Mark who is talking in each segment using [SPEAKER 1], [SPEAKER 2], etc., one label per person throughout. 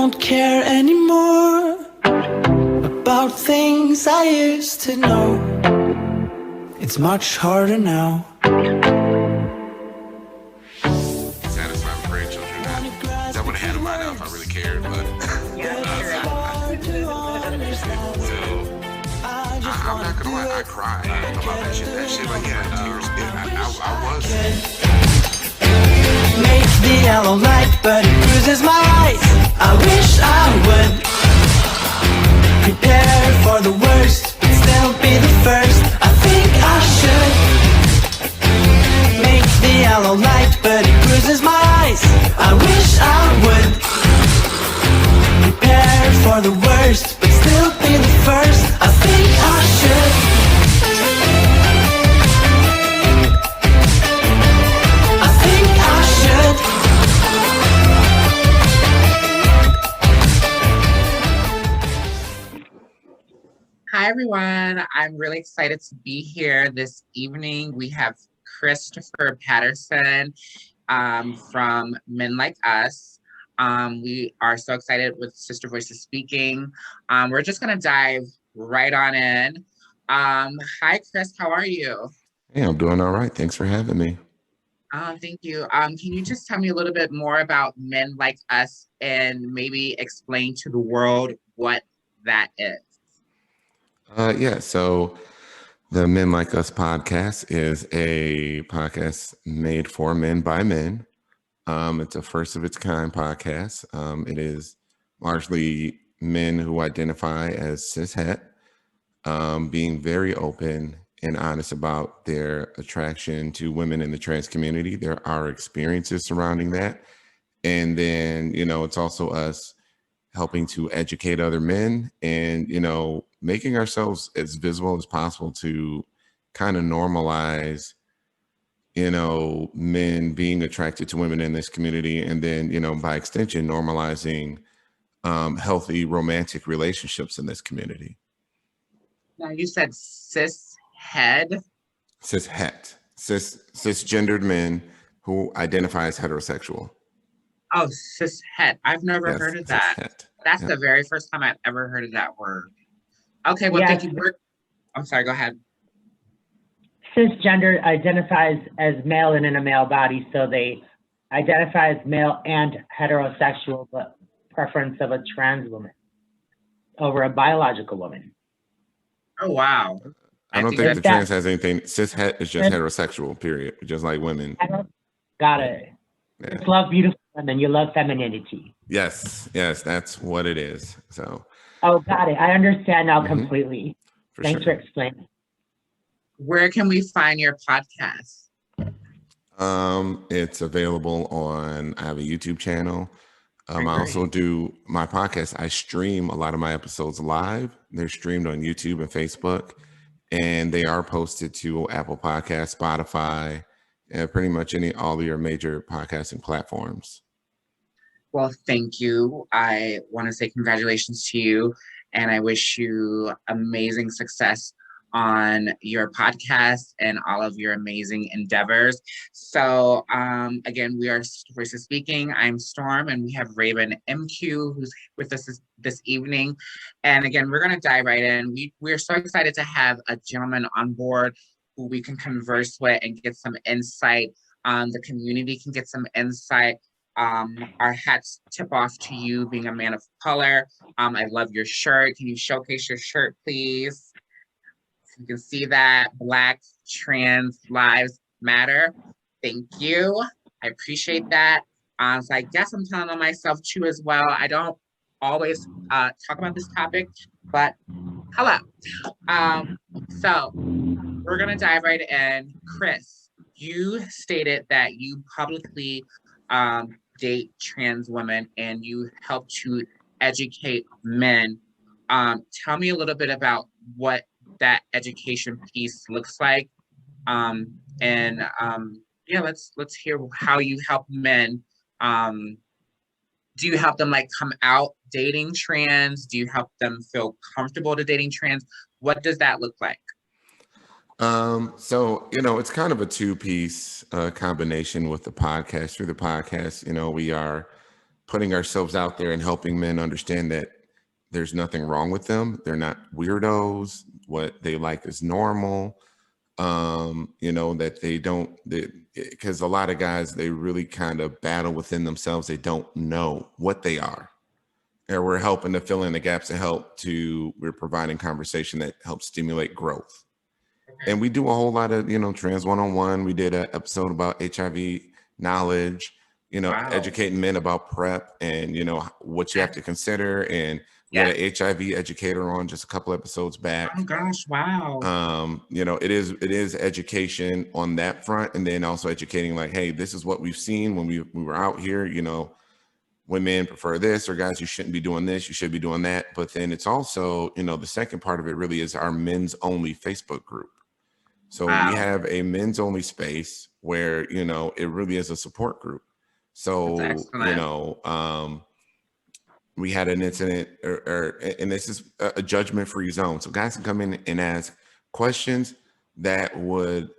[SPEAKER 1] don't care anymore about things I used to know. It's much harder now.
[SPEAKER 2] Satisfied with grandchildren. That would have had them by now if I really cared, but I'm not gonna lie, I cried about that shit. That shit, like, yeah, tears. I was.
[SPEAKER 1] Make the yellow light, but it bruises my eyes. I wish I would prepare for the worst, but still be the first. I think I should make the yellow light, but it bruises my eyes. I wish I would prepare for the worst, but still be the first. I think I should. I think I should.
[SPEAKER 3] Hi, everyone. I'm really excited to be here this evening. We have Christopher Patterson from Men Like Us. We are so excited with Sister Voices Speaking. We're just going to dive right on in. Hi, Chris. How are you?
[SPEAKER 2] Hey, I'm doing all right. Thanks for having me.
[SPEAKER 3] Thank you. Can you just tell me a little bit more about Men Like Us and maybe explain to the world what that is?
[SPEAKER 2] So the Men Like Us podcast is a podcast made for men by men. It's a first of its kind podcast. It is largely men who identify as cishet, being very open and honest about their attraction to women in the trans community. There are experiences surrounding that. And then, it's also us helping to educate other men and, making ourselves as visible as possible to kind of normalize, men being attracted to women in this community. And then, by extension, normalizing healthy romantic relationships in this community.
[SPEAKER 3] Now, you said cisgendered
[SPEAKER 2] men who identify as heterosexual.
[SPEAKER 3] Oh, cishet. I've never heard of that.
[SPEAKER 2] Cishet.
[SPEAKER 3] That's the very first time I've ever heard of that word. Okay, well, thank you. I'm sorry, go ahead.
[SPEAKER 4] Cisgender identifies as male and in a male body, so they identify as male and heterosexual, but preference of a trans woman over a biological woman.
[SPEAKER 3] Oh, wow.
[SPEAKER 2] I don't think the trans has anything. Cishet is just heterosexual, period. Just like women.
[SPEAKER 4] Got it. Yeah. You love beautiful women. You love femininity.
[SPEAKER 2] Yes, that's what it is. So.
[SPEAKER 4] Oh, got it. I understand now completely. Thanks for explaining.
[SPEAKER 3] Where can we find your podcast?
[SPEAKER 2] It's available on, I have a YouTube channel. I also do my podcast. I stream a lot of my episodes live. They're streamed on YouTube and Facebook, and they are posted to Apple Podcasts, Spotify, and pretty much all of your major podcasting platforms.
[SPEAKER 3] Well, thank you. I want to say congratulations to you, and I wish you amazing success on your podcast and all of your amazing endeavors. So again, we are Voices Speaking. I'm Storm, and we have Raven MQ who's with us this evening. And again, we're going to dive right in. We're so excited to have a gentleman on board who we can converse with and get some insight. The community can get some insight. Our hats tip off to you being a man of color. I love your shirt. Can you showcase your shirt, please? You can see that. Black Trans Lives Matter. Thank you. I appreciate that. So I guess I'm telling on myself too as well. I don't always talk about this topic, but hello. So we're gonna dive right in. Chris, you stated that you publicly date trans women and you help to educate men. Tell me a little bit about what that education piece looks like. Let's hear how you help men. Do you help them come out dating trans? Do you help them feel comfortable to dating trans? What does that look like?
[SPEAKER 2] So, it's kind of a two-piece combination with the podcast. Through the podcast, we are putting ourselves out there and helping men understand that there's nothing wrong with them. They're not weirdos. What they like is normal. You know, that they don't, because a lot of guys, they really kind of battle within themselves. They don't know what they are. And we're helping to fill in the gaps and we're providing conversation that helps stimulate growth. And we do a whole lot of, you know, trans one-on-one. We did an episode about HIV knowledge, you know, educating men about PrEP and, you know, what you have to consider. And we had an HIV educator on just a couple episodes back.
[SPEAKER 3] Oh gosh, wow.
[SPEAKER 2] You know, it is education on that front, and then also educating like, hey, this is what we've seen when we were out here, you know, women prefer this, or guys, you shouldn't be doing this, you should be doing that. But then it's also, you know, the second part of it really is our men's only Facebook group. So we have a men's only space where, you know, it really is a support group. So, you know, we had an incident, and this is a judgment-free zone. So guys can come in and ask questions that would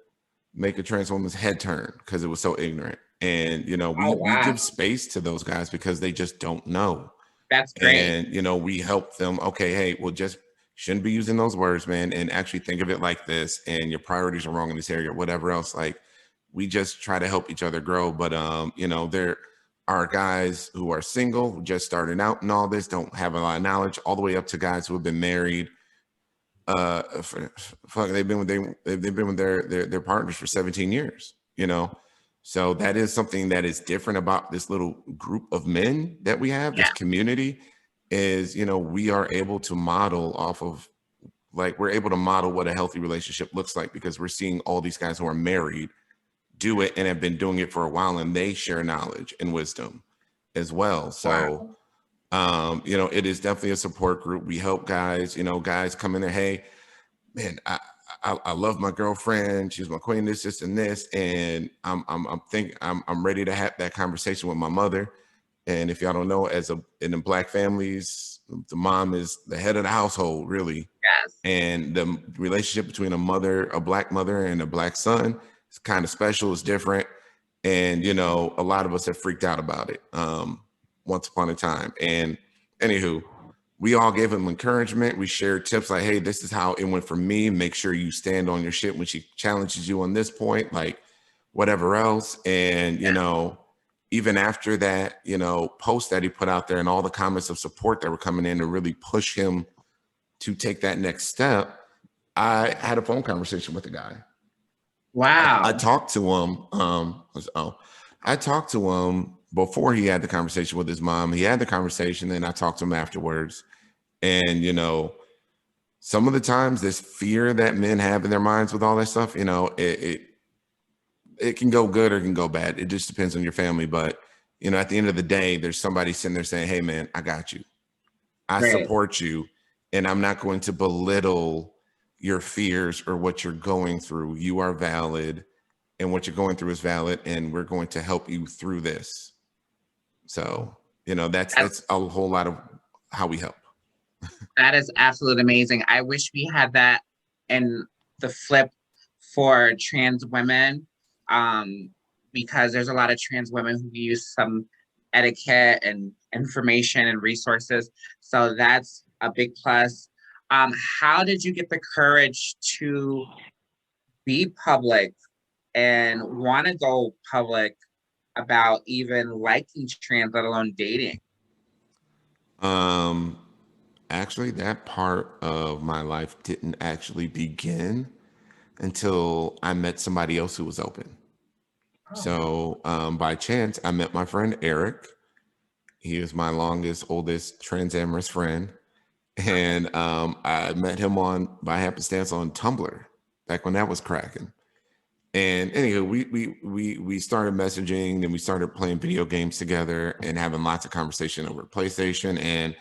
[SPEAKER 2] make a trans woman's head turn because it was so ignorant. And, you know, we give space to those guys because they just don't know.
[SPEAKER 3] That's great.
[SPEAKER 2] And, you know, we help them. Okay, hey, well, just shouldn't be using those words, man. And actually think of it like this. And your priorities are wrong in this area, whatever else. Like, we just try to help each other grow. But, you know, there are guys who are single, just starting out and all this, don't have a lot of knowledge, all the way up to guys who have been married. They've been with their partners for 17 years, you know. So that is something that is different about this little group of men that we have, this community, is, you know, we are able to model off of, like, we're able to model what a healthy relationship looks like because we're seeing all these guys who are married do it and have been doing it for a while, and they share knowledge and wisdom as well. So, you know, it is definitely a support group. We help guys, you know, guys come in there, hey, man, I love my girlfriend. She's my queen, this, and this. And I'm ready to have that conversation with my mother. And if y'all don't know, in Black families, the mom is the head of the household, really.
[SPEAKER 3] Yes.
[SPEAKER 2] And the relationship between a Black mother and a Black son is kind of special, it's different. And, you know, a lot of us have freaked out about it once upon a time. And anywho, we all gave him encouragement. We shared tips like, hey, this is how it went for me. Make sure you stand on your shit when she challenges you on this point, like whatever else. And, you know, even after that, you know, post that he put out there and all the comments of support that were coming in to really push him to take that next step, I had a phone conversation with the guy.
[SPEAKER 3] Wow.
[SPEAKER 2] I talked to him. I talked to him before he had the conversation with his mom. He had the conversation, and I talked to him afterwards. And, you know, some of the times this fear that men have in their minds with all that stuff, you know, it can go good or it can go bad. It just depends on your family. But, you know, at the end of the day, there's somebody sitting there saying, hey, man, I got you. I support you. And I'm not going to belittle your fears or what you're going through. You are valid, and what you're going through is valid, and we're going to help you through this. So, you know, that's a whole lot of how we help.
[SPEAKER 3] That is absolutely amazing. I wish we had that in the flip for trans women, because there's a lot of trans women who use some etiquette and information and resources. So that's a big plus. How did you get the courage to be public and want to go public about even liking trans, let alone dating?
[SPEAKER 2] Actually, that part of my life didn't actually begin until I met somebody else who was open. So by chance, I met my friend Eric. He is my oldest transamorous friend. And I met him by happenstance on Tumblr back when that was cracking. And anyway, we started messaging, and we started playing video games together and having lots of conversation over PlayStation, and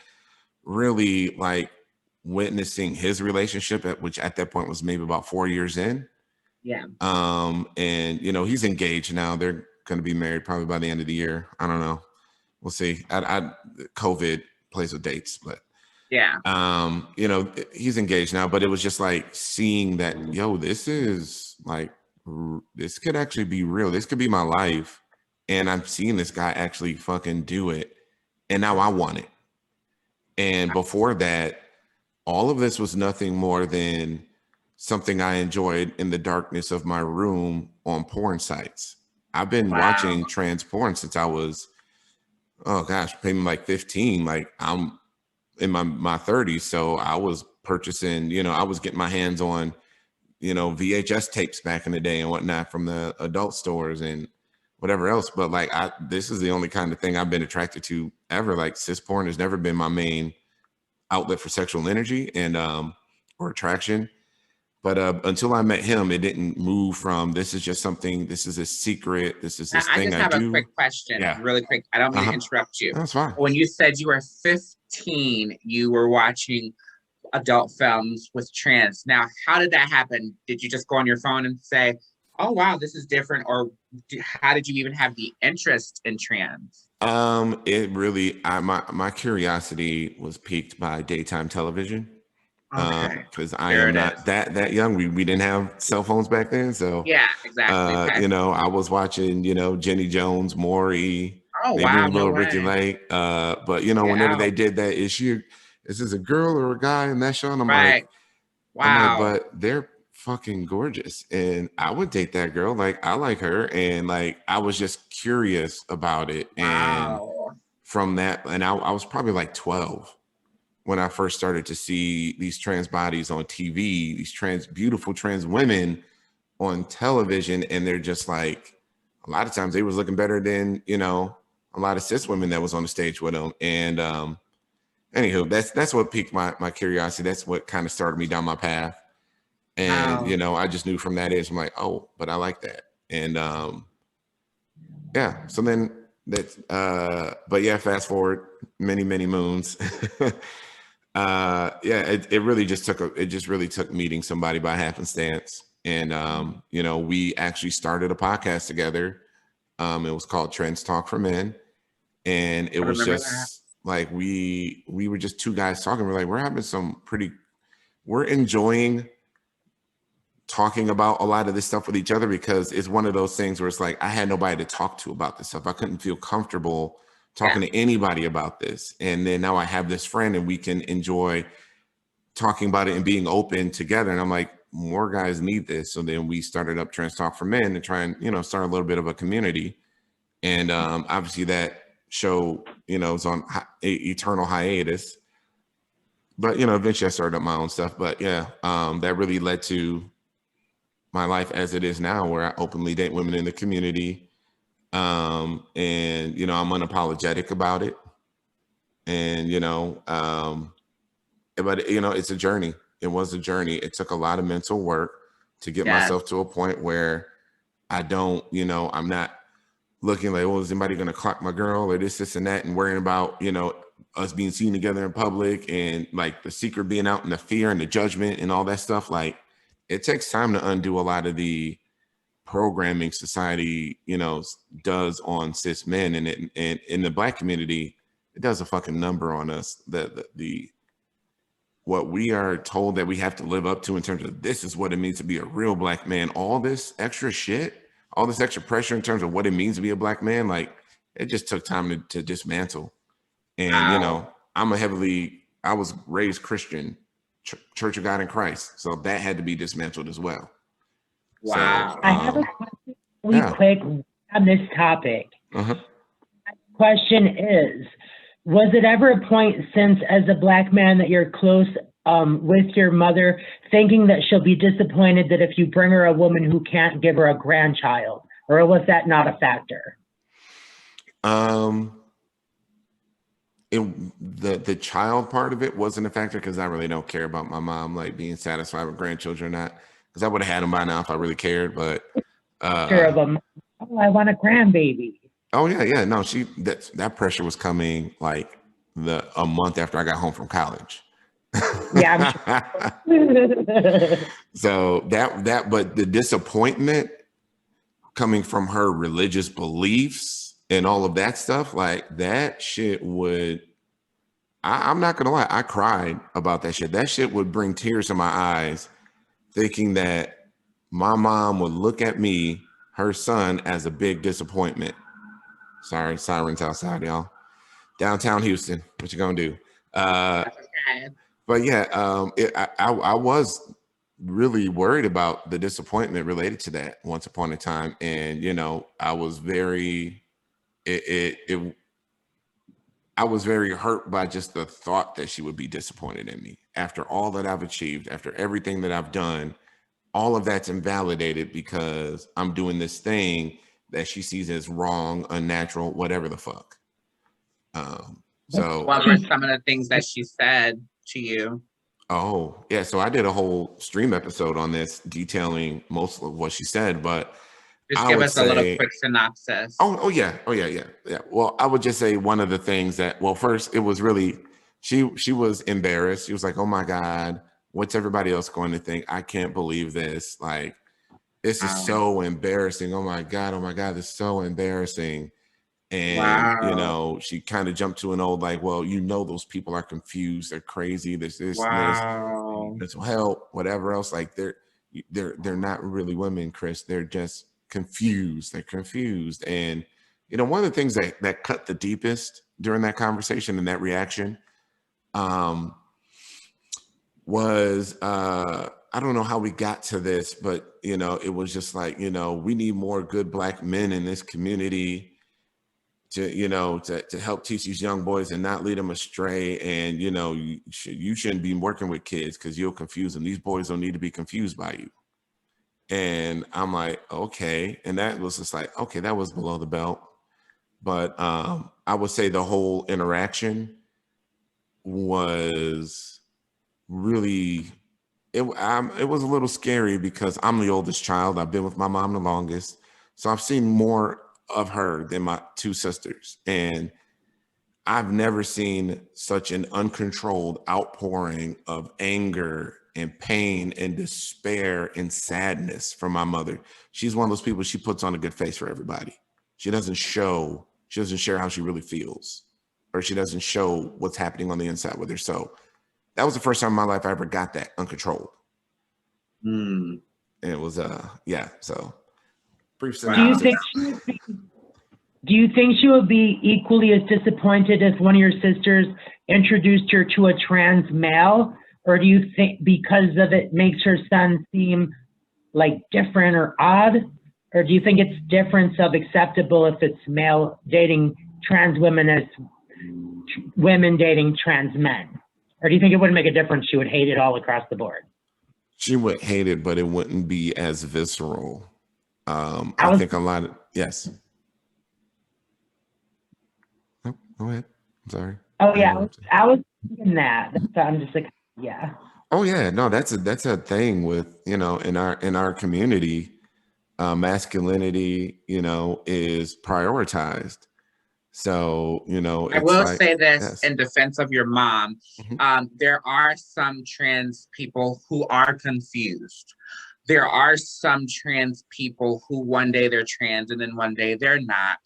[SPEAKER 2] really like witnessing his relationship, which at that point was maybe about 4 years in.
[SPEAKER 3] Yeah.
[SPEAKER 2] And you know, he's engaged now. They're going to be married probably by the end of the year. I don't know. We'll see. COVID plays with dates, but
[SPEAKER 3] yeah.
[SPEAKER 2] You know, he's engaged now. But it was just like seeing that, yo, this could actually be real. This could be my life, and I'm seeing this guy actually fucking do it. and now I want it. And before that, all of this was nothing more than something I enjoyed in the darkness of my room on porn sites. I've been watching trans porn since I was, oh gosh, maybe like 15. Like I'm in my 30s. So I was purchasing, I was getting my hands on, VHS tapes back in the day and whatnot from the adult stores and whatever else. But like, this is the only kind of thing I've been attracted to ever. Like cis porn has never been my main outlet for sexual energy and, or attraction. But until I met him, it didn't move from this is just something, this is a secret, this is this
[SPEAKER 3] I
[SPEAKER 2] thing
[SPEAKER 3] just
[SPEAKER 2] I
[SPEAKER 3] have a
[SPEAKER 2] do.
[SPEAKER 3] quick question,
[SPEAKER 2] Yeah.
[SPEAKER 3] really quick. I don't mean to interrupt you.
[SPEAKER 2] That's fine.
[SPEAKER 3] When you said you were 15, you were watching adult films with trans. Now, how did that happen? Did you just go on your phone and say, oh, wow, this is different? Or how did you even have the interest in trans?
[SPEAKER 2] It really, my curiosity was piqued by daytime television.
[SPEAKER 3] Okay.
[SPEAKER 2] Because I am not that young. We didn't have cell phones back then. So
[SPEAKER 3] yeah, exactly. Okay.
[SPEAKER 2] I was watching, Jenny Jones, Maury,
[SPEAKER 3] Oh,
[SPEAKER 2] maybe
[SPEAKER 3] wow,
[SPEAKER 2] a little
[SPEAKER 3] no
[SPEAKER 2] Ricky
[SPEAKER 3] way.
[SPEAKER 2] Lake. But whenever they did that issue, is this a girl or a guy in that show? And
[SPEAKER 3] Right. Wow.
[SPEAKER 2] but they're fucking gorgeous. And I would date that girl. Like I like her. And like I was just curious about it.
[SPEAKER 3] Wow.
[SPEAKER 2] And from that, and I was probably like 12 when I first started to see these trans bodies on TV, these beautiful trans women on television. And they're just like, a lot of times they was looking better than, a lot of cis women that was on the stage with them. And anywho, that's what piqued my curiosity. That's what kind of started me down my path. And, I just knew from that age, I'm like, oh, but I like that. And yeah, so then that's, but yeah, fast forward many, many moons. It really just took meeting somebody by happenstance. And we actually started a podcast together. It was called Trans Talk for Men. And it was just like we were just two guys talking. We're like, we're enjoying talking about a lot of this stuff with each other, because it's one of those things where it's like I had nobody to talk to about this stuff. I couldn't feel comfortable talking to anybody about this. And then now I have this friend and we can enjoy talking about it and being open together. And I'm like, more guys need this. So then we started up Trans Talk for Men to try and, start a little bit of a community. And obviously that show, is on eternal hiatus. But, eventually I started up my own stuff. But yeah, that really led to my life as it is now, where I openly date women in the community. And, I'm unapologetic about it. And, but, it's a journey. It was a journey. It took a lot of mental work to get myself to a point where I don't, I'm not looking like, oh, is anybody going to clock my girl or this and that, and worrying about, us being seen together in public and like the secret being out and the fear and the judgment and all that stuff. Like it takes time to undo a lot of the programming society, does on cis men, and in the Black community, it does a fucking number on us. The what we are told that we have to live up to in terms of this is what it means to be a real Black man. All this extra shit, all this extra pressure in terms of what it means to be a Black man, like it just took time to dismantle. And I was raised Christian, Church of God in Christ, so that had to be dismantled as well.
[SPEAKER 3] Wow.
[SPEAKER 2] So,
[SPEAKER 4] I have a question really quick on this topic.
[SPEAKER 2] Uh-huh.
[SPEAKER 4] Question is, was it ever a point since as a Black man that you're close with your mother, thinking that she'll be disappointed that if you bring her a woman who can't give her a grandchild, or was that not a factor?
[SPEAKER 2] The child part of it wasn't a factor, because I really don't care about my mom like being satisfied with grandchildren or not, because I would have had them by now if I really cared. But
[SPEAKER 4] Sure of them. Oh, I want a grandbaby.
[SPEAKER 2] Oh yeah, no, that pressure was coming like a month after I got home from college.
[SPEAKER 4] Yeah, I'm sure.
[SPEAKER 2] So but the disappointment coming from her religious beliefs and all of that stuff, like that shit I'm not gonna lie, I cried about that shit. That shit would bring tears to my eyes, thinking that my mom would look at me, her son, as a big disappointment. Sorry, sirens outside, y'all. downtown Houston. What you gonna do?
[SPEAKER 3] Okay.
[SPEAKER 2] But yeah, I was really worried about the disappointment related to that once upon a time, and I was very it I was very hurt by just the thought that she would be disappointed in me after all that I've achieved, after everything that I've done. All of that's invalidated because I'm doing this thing that she sees as wrong, unnatural, whatever the fuck. So,
[SPEAKER 3] What were some of the things that she said to you?
[SPEAKER 2] oh yeah, so I did a whole stream episode on this detailing most of what she said, but
[SPEAKER 3] Just
[SPEAKER 2] I
[SPEAKER 3] give
[SPEAKER 2] would
[SPEAKER 3] us a little
[SPEAKER 2] say,
[SPEAKER 3] quick synopsis.
[SPEAKER 2] oh yeah, yeah. Well, I would just say one of the things that, well, first it was really she was embarrassed. She was like, "Oh my God, what's everybody else going to think? I can't believe this. Like, this is so embarrassing. Oh my God, this is so embarrassing." And
[SPEAKER 3] Wow.
[SPEAKER 2] she kind of jumped to an old like, well, those people are confused, they're crazy, there's this and this,
[SPEAKER 3] Wow.
[SPEAKER 2] mental health, whatever else. Like they're not really women, Chris. They're just confused. They're confused. And one of the things that cut the deepest during that conversation and that reaction was I don't know how we got to this, but it was just like, we need more good Black men in this community to help teach these young boys and not lead them astray. And you shouldn't be working with kids because you'll confuse them. These boys don't need to be confused by you. And I'm like, okay. And that was just like, okay, that was below the belt. But I would say the whole interaction was really it was a little scary because I'm the oldest child. I've been with my mom the longest, so I've seen more of her than my two sisters, and I've never seen such an uncontrolled outpouring of anger and pain and despair and sadness from my mother. She's one of those people, she puts on a good face for everybody. She doesn't share how she really feels, or she doesn't show what's happening on the inside with her. So that was the first time in my life I ever got that uncontrolled. And it was yeah, so brief synopsis.
[SPEAKER 4] Do you think she would be equally as disappointed if one of your sisters introduced her to a trans male? Or do you think because of it makes her son seem like different or odd? Or do you think it's difference of acceptable if it's male dating trans women as women dating trans men? Or do you think it wouldn't make a difference? She would hate it all across the board.
[SPEAKER 2] She would hate it, but it wouldn't be as visceral. I think a lot of, yes. Oh, go ahead. I'm sorry.
[SPEAKER 4] Oh yeah, I was thinking that. So I'm just like, yeah.
[SPEAKER 2] Oh yeah, no, that's a thing with in our community, masculinity, is prioritized. So
[SPEAKER 3] I will
[SPEAKER 2] like,
[SPEAKER 3] say this
[SPEAKER 2] yes.
[SPEAKER 3] in defense of your mom. There are some trans people who are confused. There are some trans people who one day they're trans and then one day they're not.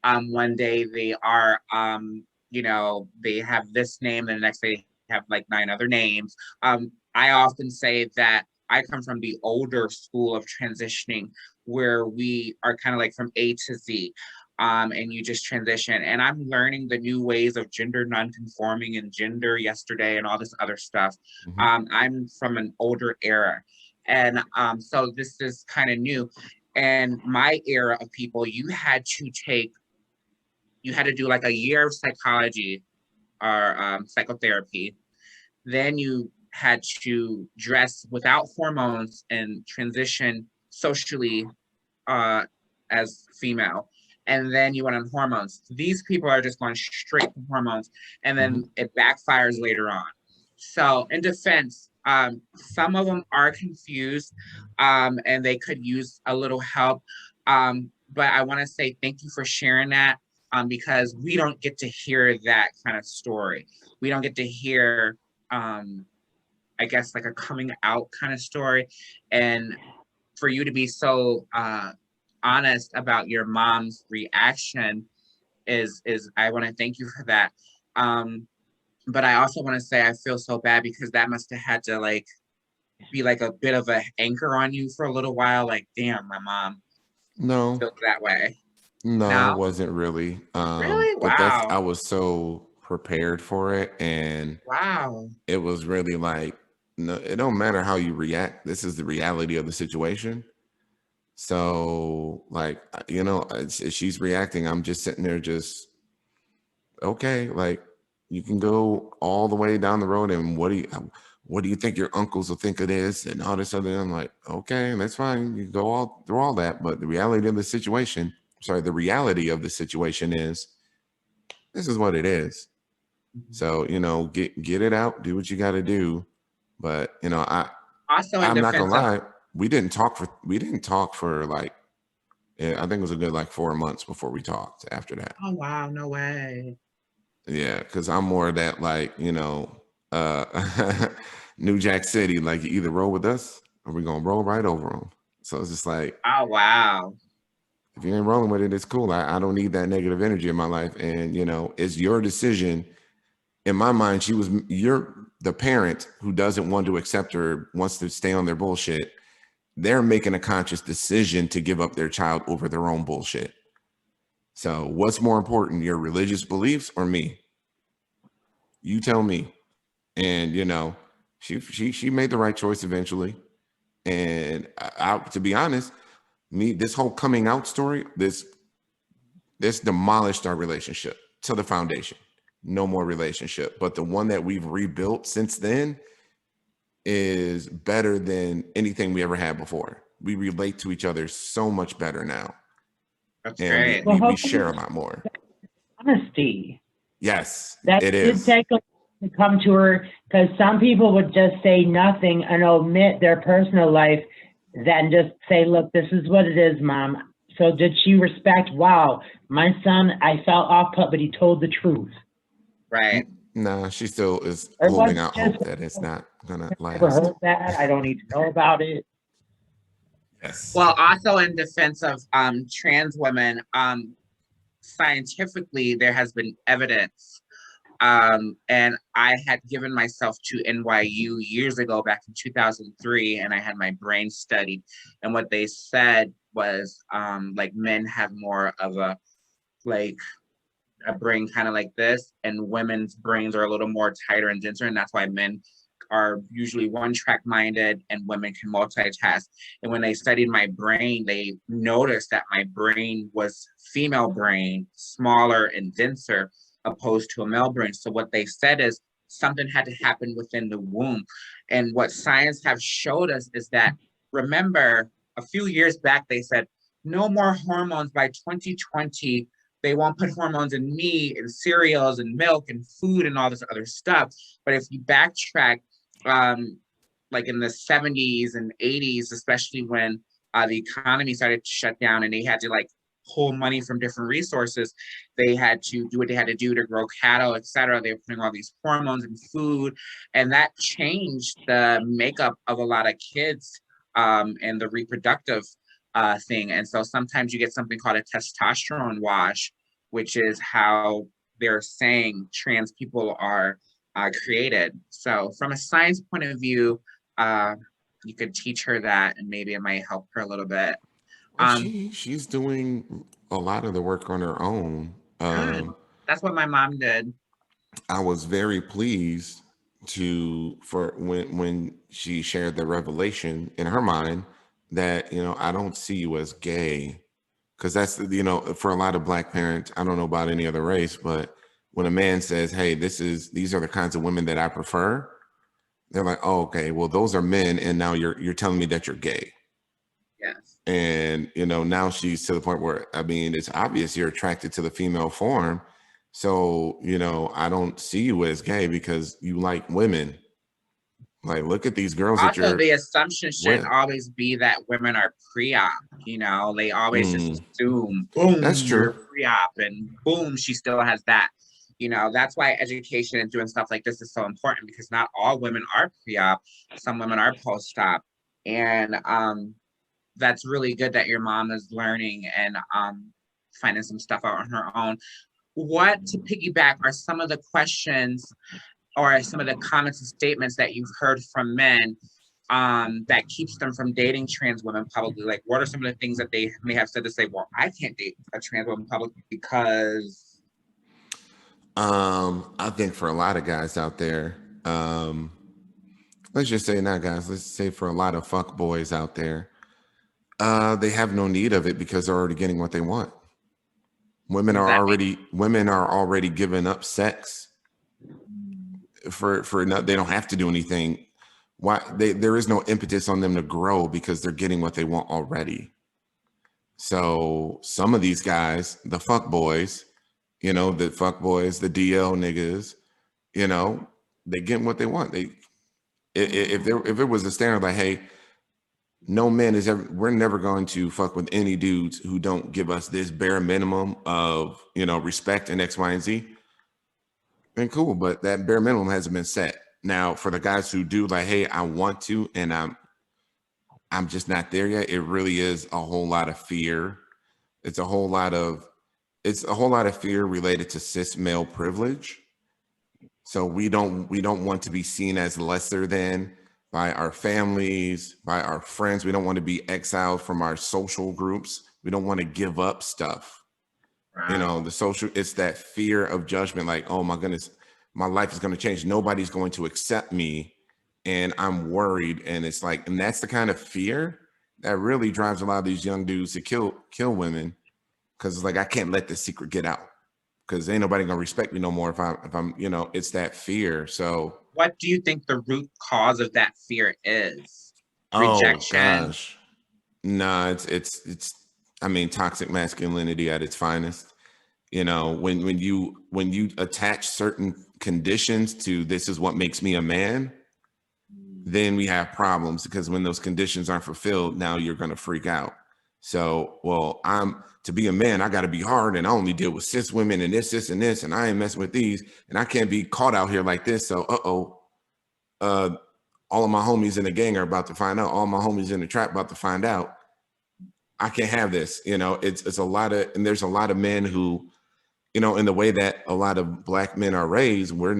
[SPEAKER 3] One day they are, they have this name and the next day they have like 9 other names. I often say that I come from the older school of transitioning where we are kind of like from A to Z. And you just transition. And I'm learning the new ways of gender nonconforming and gender yesterday and all this other stuff. I'm from an older era. And so this is kind of new. And my era of people, you had to do like a year of psychology or psychotherapy. Then you had to dress without hormones and transition socially as female. And then you went on hormones. These people are just going straight to hormones, and then it backfires later on. So in defense, some of them are confused and they could use a little help. But I want to say thank you for sharing that because we don't get to hear that kind of story. We don't get to hear, I guess, like a coming out kind of story. And for you to be so honest about your mom's reaction is I want to thank you for that. But I also want to say I feel so bad because that must have had to like be like a bit of an anchor on you for a little while. Like, damn, my mom feels that way.
[SPEAKER 2] No, it
[SPEAKER 3] No?
[SPEAKER 2] wasn't really.
[SPEAKER 3] Really?
[SPEAKER 2] But I
[SPEAKER 3] Wow.
[SPEAKER 2] was so prepared for it, and
[SPEAKER 3] Wow.
[SPEAKER 2] it was really like, no, it don't matter how you react. This is the reality of the situation. So, like, she's reacting. I'm just sitting there, just okay. Like, you can go all the way down the road, and what do you think your uncles will think of this, and all this other? I'm like, okay, that's fine. You go all through all that, but the reality of the situation. Sorry, the reality of the situation is this is what it is.
[SPEAKER 3] Mhm.
[SPEAKER 2] So, get it out, do what you got to do. But,
[SPEAKER 3] Also in
[SPEAKER 2] I'm not gonna
[SPEAKER 3] defense of,
[SPEAKER 2] lie, we didn't talk for like, I think it was a good like 4 months before we talked after that.
[SPEAKER 3] oh wow, no way.
[SPEAKER 2] Yeah, because I'm more of that, like, New Jack City, like, you either roll with us or we're gonna roll right over them. So it's just like,
[SPEAKER 3] Oh wow.
[SPEAKER 2] if you ain't rolling with it, it's cool. I don't need that negative energy in my life. And it's your decision. In my mind, you're the parent who doesn't want to accept or wants to stay on their bullshit. They're making a conscious decision to give up their child over their own bullshit. So what's more important, your religious beliefs or me? You tell me. And she made the right choice eventually. And to be honest, this whole coming out story, this demolished our relationship to the foundation. No more relationship. But the one that we've rebuilt since then is better than anything we ever had before. We relate to each other so much better now.
[SPEAKER 3] That's
[SPEAKER 2] And we
[SPEAKER 3] great.
[SPEAKER 4] Well,
[SPEAKER 2] we, we
[SPEAKER 4] hopefully,
[SPEAKER 2] share a lot more.
[SPEAKER 4] honesty.
[SPEAKER 2] Yes,
[SPEAKER 4] That
[SPEAKER 2] it
[SPEAKER 4] did
[SPEAKER 2] is.
[SPEAKER 4] take a to come to her because some people would just say nothing and omit their personal life, then just say, look, this is what it is, mom. So did she respect, wow, my son, I felt off put, but he told the truth.
[SPEAKER 3] Right.
[SPEAKER 2] Nah, she still is
[SPEAKER 4] Or was
[SPEAKER 2] holding out
[SPEAKER 4] just,
[SPEAKER 2] hope that it's not gonna
[SPEAKER 4] I never
[SPEAKER 2] last.
[SPEAKER 4] heard that. I don't need to know about it.
[SPEAKER 2] Yes.
[SPEAKER 3] Well, also in defense of trans women, scientifically there has been evidence. And I had given myself to NYU years ago, back in 2003, and I had my brain studied. And what they said was, like, men have more of like a brain kind of like this, and women's brains are a little more tighter and denser, and that's why men are usually one track minded and women can multitask. And when they studied my brain, they noticed that my brain was female brain, smaller and denser, opposed to a male brain. So what they said is something had to happen within the womb. And what science have showed us is that, remember, a few years back they said no more hormones by 2020. They won't put hormones in meat and cereals and milk and food and all this other stuff. But if you backtrack, like in the 70s and 80s, especially when the economy started to shut down and they had to like pull money from different resources, they had to do what they had to do to grow cattle, etc. They were putting all these hormones in food, and that changed the makeup of a lot of kids, and the reproductive thing. And so sometimes you get something called a testosterone wash, which is how they're saying trans people are created. So from a science point of view, uh, you could teach her that, and maybe it might help her a little bit.
[SPEAKER 2] Well, she's doing a lot of the work on her own.
[SPEAKER 3] Good. That's what my mom did.
[SPEAKER 2] I was very pleased for when she shared the revelation in her mind that I don't see you as gay, because that's for a lot of black parents. I don't know about any other race, but when a man says, hey, these are the kinds of women that I prefer, they're like, oh, okay, well, those are men, and now you're telling me that you're gay.
[SPEAKER 3] Yes.
[SPEAKER 2] And now she's to the point where, I mean, it's obvious you're attracted to the female form. So I don't see you as gay because you like women. Like, look at these girls that
[SPEAKER 3] Also,
[SPEAKER 2] you're
[SPEAKER 3] the assumption shouldn't
[SPEAKER 2] with.
[SPEAKER 3] always be that women are pre-op. They always just
[SPEAKER 2] Mm,
[SPEAKER 3] assume,
[SPEAKER 2] that's
[SPEAKER 3] boom,
[SPEAKER 2] true.
[SPEAKER 3] you're pre-op, and boom, she still has that. That's why education and doing stuff like this is so important, because not all women are pre-op. Some women are post-op, and that's really good that your mom is learning and finding some stuff out on her own. What, to piggyback, are some of the questions or some of the comments and statements that you've heard from men that keeps them from dating trans women publicly? Like, what are some of the things that they may have said to say, well, I can't date a trans woman publicly because
[SPEAKER 2] I think for a lot of guys out there, let's just say not guys, let's say for a lot of fuck boys out there, they have no need of it because they're already getting what they want. Women
[SPEAKER 3] does
[SPEAKER 2] are
[SPEAKER 3] that mean?
[SPEAKER 2] already giving up sex for not, they don't have to do anything. Why there is no impetus on them to grow because they're getting what they want already. So some of these guys, the fuck boys, the fuck boys, the DL niggas, they getting what they want. If it was a standard like, hey, no man is ever, we're never going to fuck with any dudes who don't give us this bare minimum of, respect and X, Y, and Z. Then cool, but that bare minimum hasn't been set. Now, for the guys who do like, hey, I want to, and I'm just not there yet. It really is a whole lot of fear. It's a whole lot of fear related to cis male privilege. So we don't want to be seen as lesser than by our families, by our friends. We don't want to be exiled from our social groups. We don't want to give up stuff.
[SPEAKER 3] Wow.
[SPEAKER 2] It's that fear of judgment, like, oh my goodness, my life is going to change. Nobody's going to accept me. And I'm worried. And it's like, and that's the kind of fear that really drives a lot of these young dudes to kill women. Cause it's like, I can't let this secret get out because ain't nobody going to respect me no more if I'm, it's that fear. So
[SPEAKER 3] What do you think the root cause of that fear is?
[SPEAKER 2] oh
[SPEAKER 3] Rejection?
[SPEAKER 2] gosh. Nah, it's I mean, toxic masculinity at its finest. When you attach certain conditions to this is what makes me a man, then we have problems because when those conditions aren't fulfilled, now you're going to freak out. So, well, to be a man, I got to be hard and I only deal with cis women and this, and this, and I ain't messing with these, and I can't be caught out here like this. So, all of my homies in the gang are about to find out. All my homies in the trap about to find out. I can't have this. It's a lot of, and there's a lot of men who, in the way that a lot of Black men are raised, we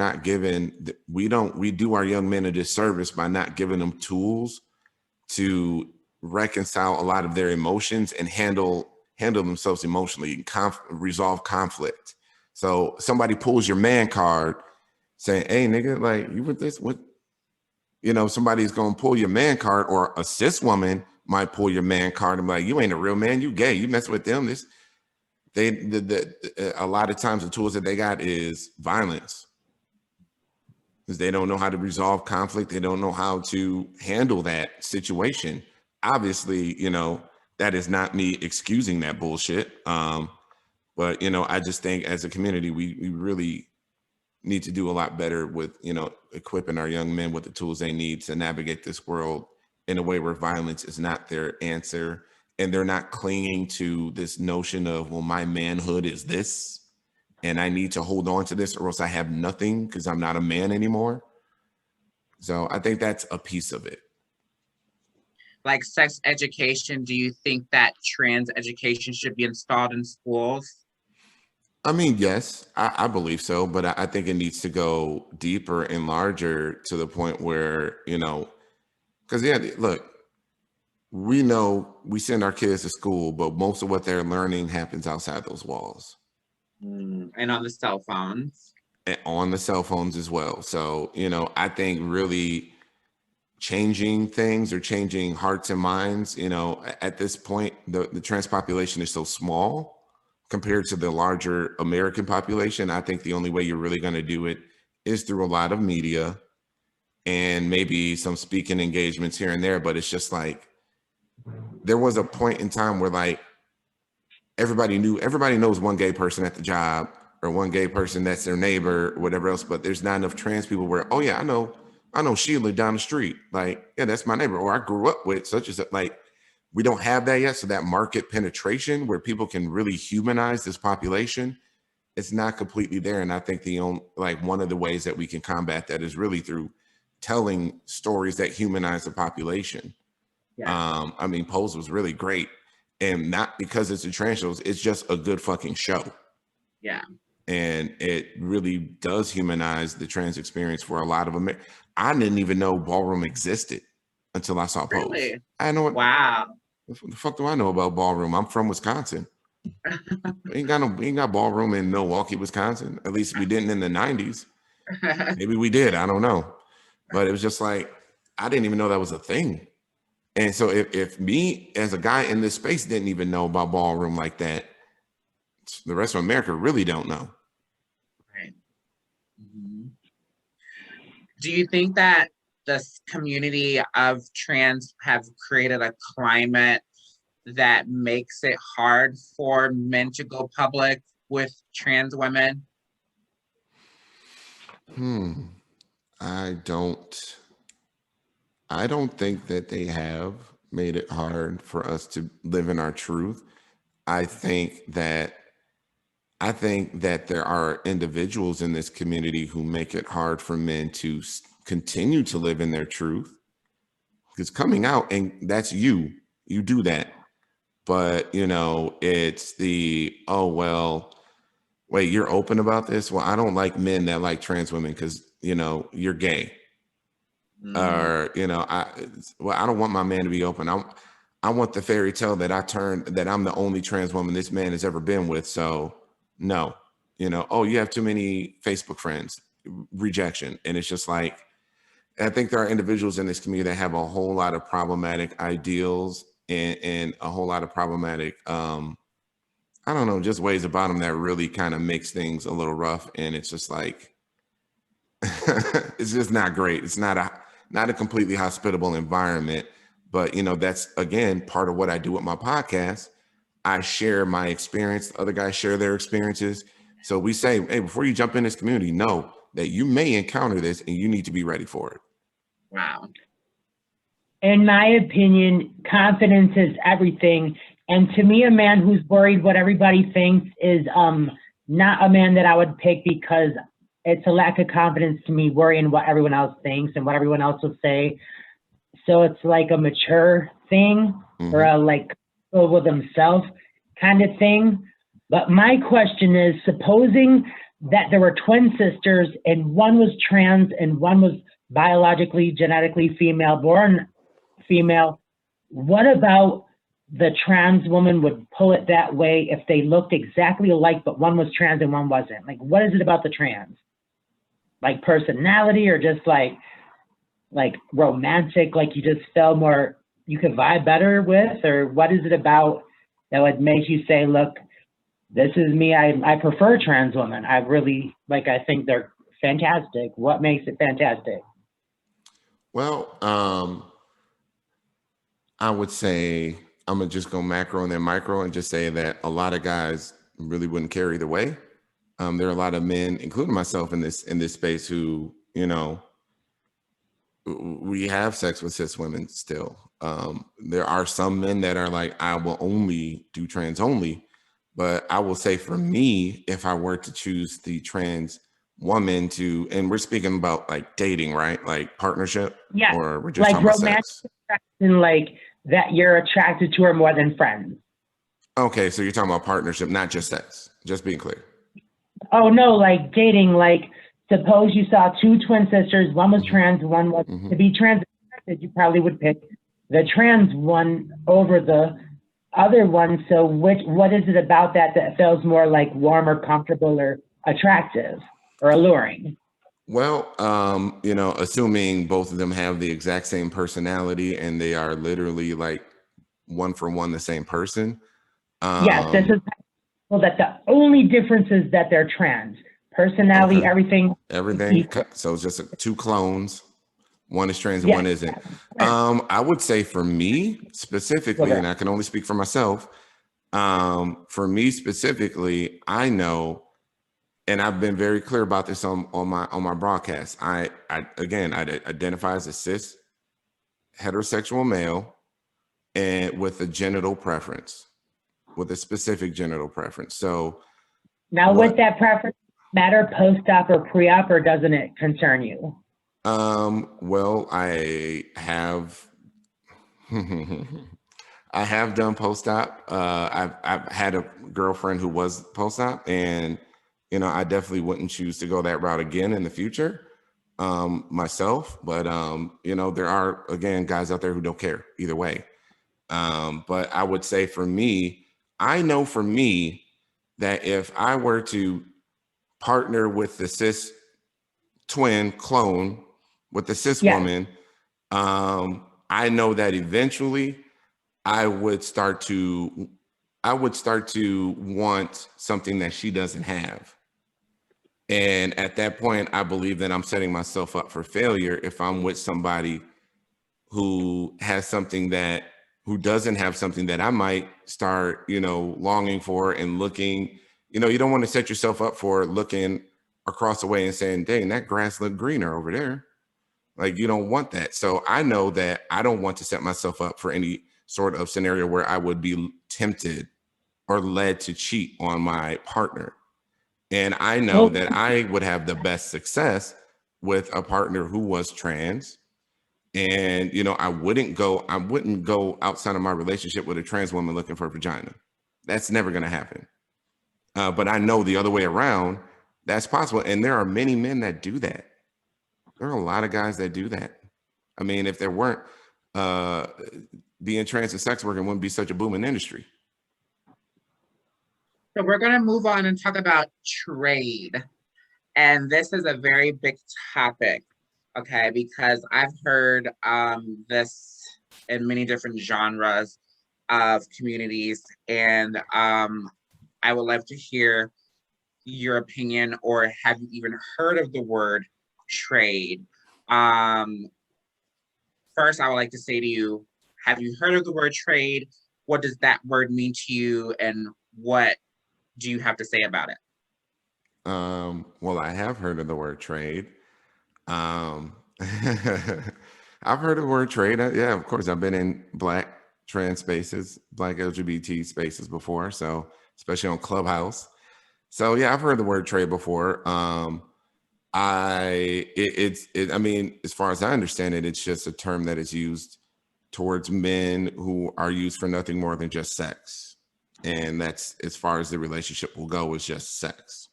[SPEAKER 2] do our young men a disservice by not giving them tools to reconcile a lot of their emotions and handle themselves emotionally, resolve conflict. So somebody pulls your man card saying, hey nigga, like you with this, what, somebody's going to pull your man card, or a cis woman might pull your man card and be like, you ain't a real man, you gay, you mess with them. A lot of times the tools that they got is violence because they don't know how to resolve conflict. They don't know how to handle that situation. Obviously, that is not me excusing that bullshit. But, I just think as a community, we really need to do a lot better with, equipping our young men with the tools they need to navigate this world in a way where violence is not their answer. And they're not clinging to this notion of, well, my manhood is this, and I need to hold on to this or else I have nothing because I'm not a man anymore. So I think that's a piece of it.
[SPEAKER 3] Like sex education, do you think that trans education should be installed in schools?
[SPEAKER 2] I mean, yes, I believe so, but I think it needs to go deeper and larger to the point where, because look, we know we send our kids to school, but most of what they're learning happens outside those walls.
[SPEAKER 3] And on the cell phones.
[SPEAKER 2] And on the cell phones as well. So, I think really changing things or changing hearts and minds, at this point, the trans population is so small compared to the larger American population. I think the only way you're really going to do it is through a lot of media and maybe some speaking engagements here and there. But it's just like, there was a point in time where like everybody knows one gay person at the job or one gay person that's their neighbor or whatever else, but there's not enough trans people where, oh yeah, I know Sheila down the street. Like, yeah, that's my neighbor. Or I grew up with such as like, we don't have that yet. So that market penetration where people can really humanize this population, it's not completely there. And I think one of the ways that we can combat that is really through telling stories that humanize the population.
[SPEAKER 3] Yeah.
[SPEAKER 2] I mean, Pose was really great, and not because it's a trans show, it's just a good fucking show.
[SPEAKER 3] Yeah.
[SPEAKER 2] And it really does humanize the trans experience for a lot of Americans. I didn't even know ballroom existed. until I saw Pose.
[SPEAKER 3] Really?
[SPEAKER 2] I know what.
[SPEAKER 3] Wow.
[SPEAKER 2] What the fuck do I know about ballroom? I'm from Wisconsin. We ain't got ballroom in Milwaukee, Wisconsin. At least we didn't in the 90s. Maybe we did. I don't know. But it was just like, I didn't even know that was a thing. And so if me as a guy in this space didn't even know about ballroom like that, the rest of America really don't know.
[SPEAKER 3] Right. Mm-hmm. Do you think that this community of trans have created a climate that makes it hard for men to go public with trans women?
[SPEAKER 2] I don't think that they have made it hard for us to live in our truth. I think that there are individuals in this community who make it hard for men to continue to live in their truth. Because coming out, and that's you do that. But, you know, it's the, oh, well, wait, you're open about this? Well, I don't like men that like trans women because, you know, you're gay. Or, you know, I don't want my man to be open. I want the fairy tale that I'm the only trans woman this man has ever been with. So no, you know, oh, you have too many Facebook friends, rejection. And it's just like, I think there are individuals in this community that have a whole lot of problematic ideals and a whole lot of problematic, I don't know, just ways about them that really kind of makes things a little rough. And it's just like, it's just not great. It's not a completely hospitable environment, but you know, that's again, part of what I do with my podcast. I share my experience. Other guys share their experiences. So we say, hey, before you jump in this community, know that you may encounter this and you need to be ready for it.
[SPEAKER 3] Wow.
[SPEAKER 4] In my opinion, confidence is everything. And to me, a man who's worried what everybody thinks is not a man that I would pick, because it's a lack of confidence to me, worrying what everyone else thinks and what everyone else will say. So it's like a mature thing, or a like with themselves kind of thing. But my question is, supposing that there were twin sisters and one was trans and one was biologically, genetically female, born female, what about the trans woman would pull it that way if they looked exactly alike, but one was trans and one wasn't? Like, what is it about the trans? Like personality, or just like romantic, like you just felt more, you could vibe better with? Or what is it about that would make you say, look, this is me, I prefer trans women. I really, like, I think they're fantastic. What makes it fantastic?
[SPEAKER 2] Well, I would say, I'm gonna just go macro and then micro and just say that a lot of guys really wouldn't care either way. There are a lot of men, including myself in this space, who, you know, we have sex with cis women still. There are some men that are like, I will only do trans only. But I will say, for me, if I were to choose the trans woman to, and we're speaking about like dating, right? Like partnership?
[SPEAKER 4] Yeah.
[SPEAKER 2] Or we're just
[SPEAKER 4] like
[SPEAKER 2] talking about
[SPEAKER 4] romantic
[SPEAKER 2] sex?
[SPEAKER 4] attraction, like that you're attracted to her more than friends.
[SPEAKER 2] Okay, so you're talking about partnership, not just sex. Just being clear.
[SPEAKER 4] Oh no, like dating, like suppose you saw two twin sisters, one was trans, one was to be trans, you probably would pick the trans one over the other one. So what is it about that feels more like warm or comfortable or attractive or alluring?
[SPEAKER 2] Well, you know, assuming both of them have the exact same personality and they are literally like one for one the same person.
[SPEAKER 4] Yes, this is well, that the only difference is that they're trans. Personality,
[SPEAKER 2] Okay.
[SPEAKER 4] everything.
[SPEAKER 2] So it's just two clones. One is trans and
[SPEAKER 4] Yeah.
[SPEAKER 2] one isn't. I would say for me specifically, and I can only speak for myself, for me specifically, I know, and I've been very clear about this on my broadcast. I identify as a cis heterosexual male and with a genital preference, with a specific genital preference. So
[SPEAKER 4] now with that preference, matter post-op or pre-op, or doesn't it concern you?
[SPEAKER 2] Well, I have I have done post-op. I've had a girlfriend who was post-op, and you know, I definitely wouldn't choose to go that route again in the future. myself, but you know, there are, again, guys out there who don't care either way. But I would say for me, I know for me that if I were to partner with the cis twin clone with the cis
[SPEAKER 4] Yes.
[SPEAKER 2] woman, I know that eventually I would start to want something that she doesn't have. And at that point, I believe that I'm setting myself up for failure if I'm with somebody who has something that, who doesn't have something that I might start, you know, longing for and looking. You know, you don't want to set yourself up for looking across the way and saying, dang, that grass looked greener over there. Like, you don't want that. So I know that I don't want to set myself up for any sort of scenario where I would be tempted or led to cheat on my partner. And I know that I would have the best success with a partner who was trans. And, you know, I wouldn't go outside of my relationship with a trans woman looking for a vagina. That's never going to happen. But I know the other way around, that's possible. And there are many men that do that. There are a lot of guys that do that. I mean, if there weren't, being trans and sex worker wouldn't be such a booming industry.
[SPEAKER 3] So we're going to move on and talk about trade. And this is a very big topic, okay? Because I've heard this in many different genres of communities. And I would love to hear your opinion, or have you even heard of the word trade? First, I would like to say to you, have you heard of the word trade? What does that word mean to you? And what do you have to say about it?
[SPEAKER 2] Well, I have heard of the word trade. I've heard of the word trade. Yeah, of course, I've been in Black trans spaces, Black LGBT spaces before. So, especially on Clubhouse. So yeah, I've heard the word trade before. I mean, as far as I understand it, it's just a term that is used towards men who are used for nothing more than just sex. And that's as far as the relationship will go, is just sex.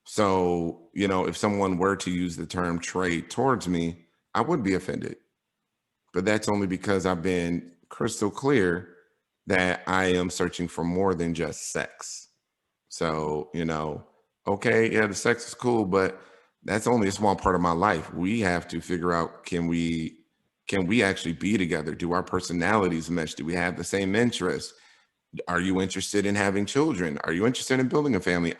[SPEAKER 2] So, you know, if someone were to use the term trade towards me, I would be offended. But that's only because I've been crystal clear that I am searching for more than just sex. So, you know, okay, yeah, the sex is cool, but that's only a small part of my life. We have to figure out, can we actually be together? Do our personalities mesh? Do we have the same interests? Are you interested in having children? Are you interested in building a family?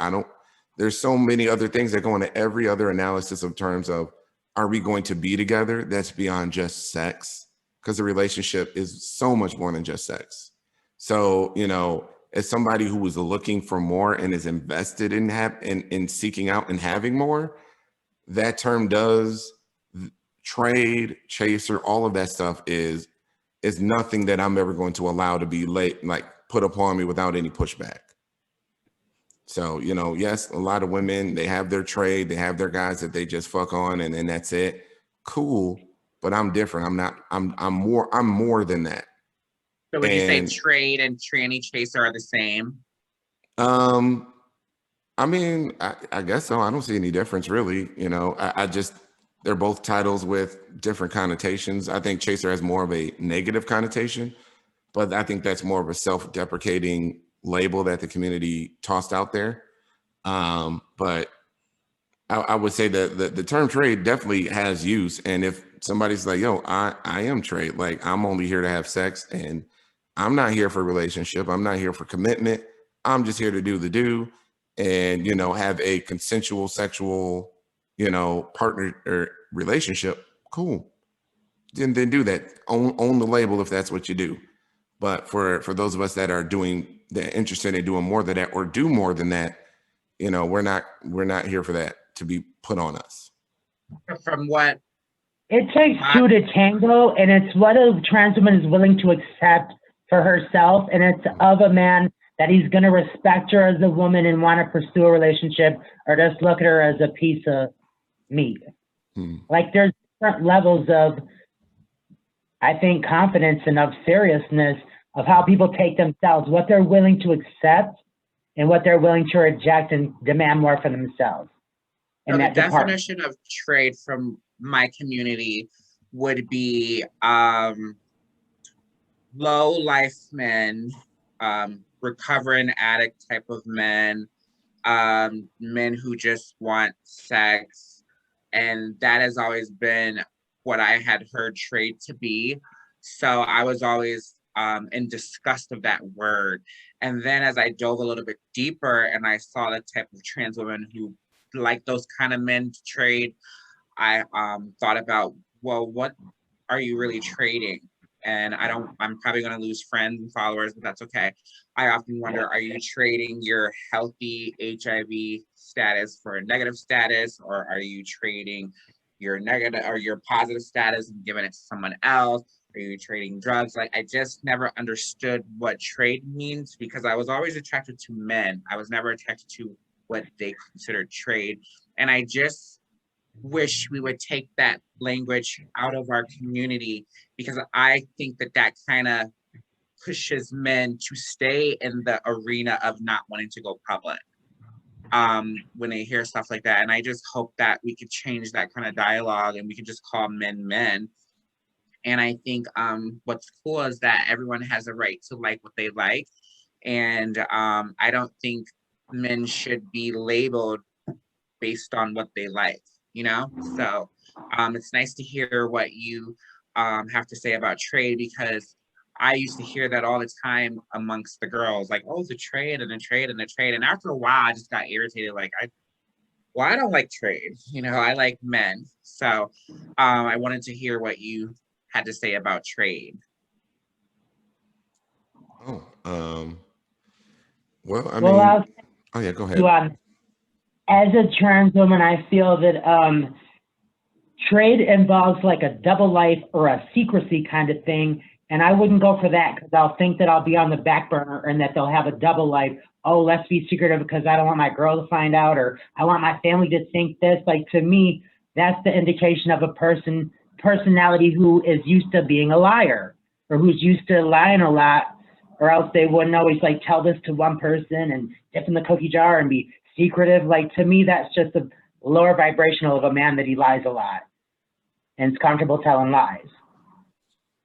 [SPEAKER 2] There's so many other things that go into every other analysis of terms of, are we going to be together? That's beyond just sex, because the relationship is so much more than just sex. So, you know, as somebody who is looking for more and is invested in seeking out and having more, that term does, trade, chaser, all of that stuff is nothing that I'm ever going to allow to be put upon me without any pushback. So, you know, yes, a lot of women, they have their trade, they have their guys that they just fuck on, and then that's it. Cool, but I'm different. I'm more than that.
[SPEAKER 3] So would you say trade and tranny chaser are the same?
[SPEAKER 2] I mean, I guess so. I don't see any difference, really. You know, they're both titles with different connotations. I think chaser has more of a negative connotation, but I think that's more of a self-deprecating label that the community tossed out there. But I would say that the term trade definitely has use. And if somebody's like, yo, I am trade, like, I'm only here to have sex, and I'm not here for a relationship. I'm not here for commitment. I'm just here to do the do and, you know, have a consensual sexual, you know, partner or relationship. Cool. Then do that. Own the label if that's what you do. But for those of us that are interested in doing more than that, or do more than that, you know, we're not here for that to be put on us.
[SPEAKER 3] From what?
[SPEAKER 4] It takes two to tango, and it's what a trans woman is willing to accept for herself, and it's of a man that he's going to respect her as a woman and want to pursue a relationship, or just look at her as a piece of meat. Like, there's different levels of, I think, confidence and of seriousness of how people take themselves, what they're willing to accept and what they're willing to reject and demand more for themselves.
[SPEAKER 3] So
[SPEAKER 4] in
[SPEAKER 3] the
[SPEAKER 4] that department.
[SPEAKER 3] definition of trade from my community would be low life men, recovering addict type of men, men who just want sex. And that has always been what I had heard trade to be. So I was always in disgust of that word. And then as I dove a little bit deeper and I saw the type of trans women who like those kind of men to trade, I thought about, well, what are you really trading? And I'm probably going to lose friends and followers, but that's okay. I often wonder, are you trading your healthy HIV status for a negative status, or are you trading your negative or your positive status and giving it to someone else? Are you trading drugs? Like, I just never understood what trade means because I was always attracted to men. I was never attracted to what they considered trade. And I just wish we would take that language out of our community because I think that that kind of pushes men to stay in the arena of not wanting to go public when they hear stuff like that. And I just hope that we could change that kind of dialogue and we could just call men men. And I think what's cool is that everyone has a right to like what they like. And I don't think men should be labeled based on what they like, you know? So it's nice to hear what you have to say about trade because I used to hear that all the time amongst the girls, like, oh, the trade and the trade and the trade. And after a while, I just got irritated. Like, I don't like trade. You know, I like men. So I wanted to hear what you had to say about trade.
[SPEAKER 2] Oh, well, I
[SPEAKER 4] Well,
[SPEAKER 2] mean, oh yeah, go ahead.
[SPEAKER 4] As a trans woman, I feel that trade involves like a double life or a secrecy kind of thing. And I wouldn't go for that because I'll think that I'll be on the back burner and that they'll have a double life. Oh, let's be secretive because I don't want my girl to find out, or I want my family to think this. Like, to me, that's the indication of a personality who is used to being a liar or who's used to lying a lot, or else they wouldn't always like tell this to one person and dip in the cookie jar and be secretive. Like, to me, that's just a lower vibrational of a man that he lies a lot and is comfortable telling lies.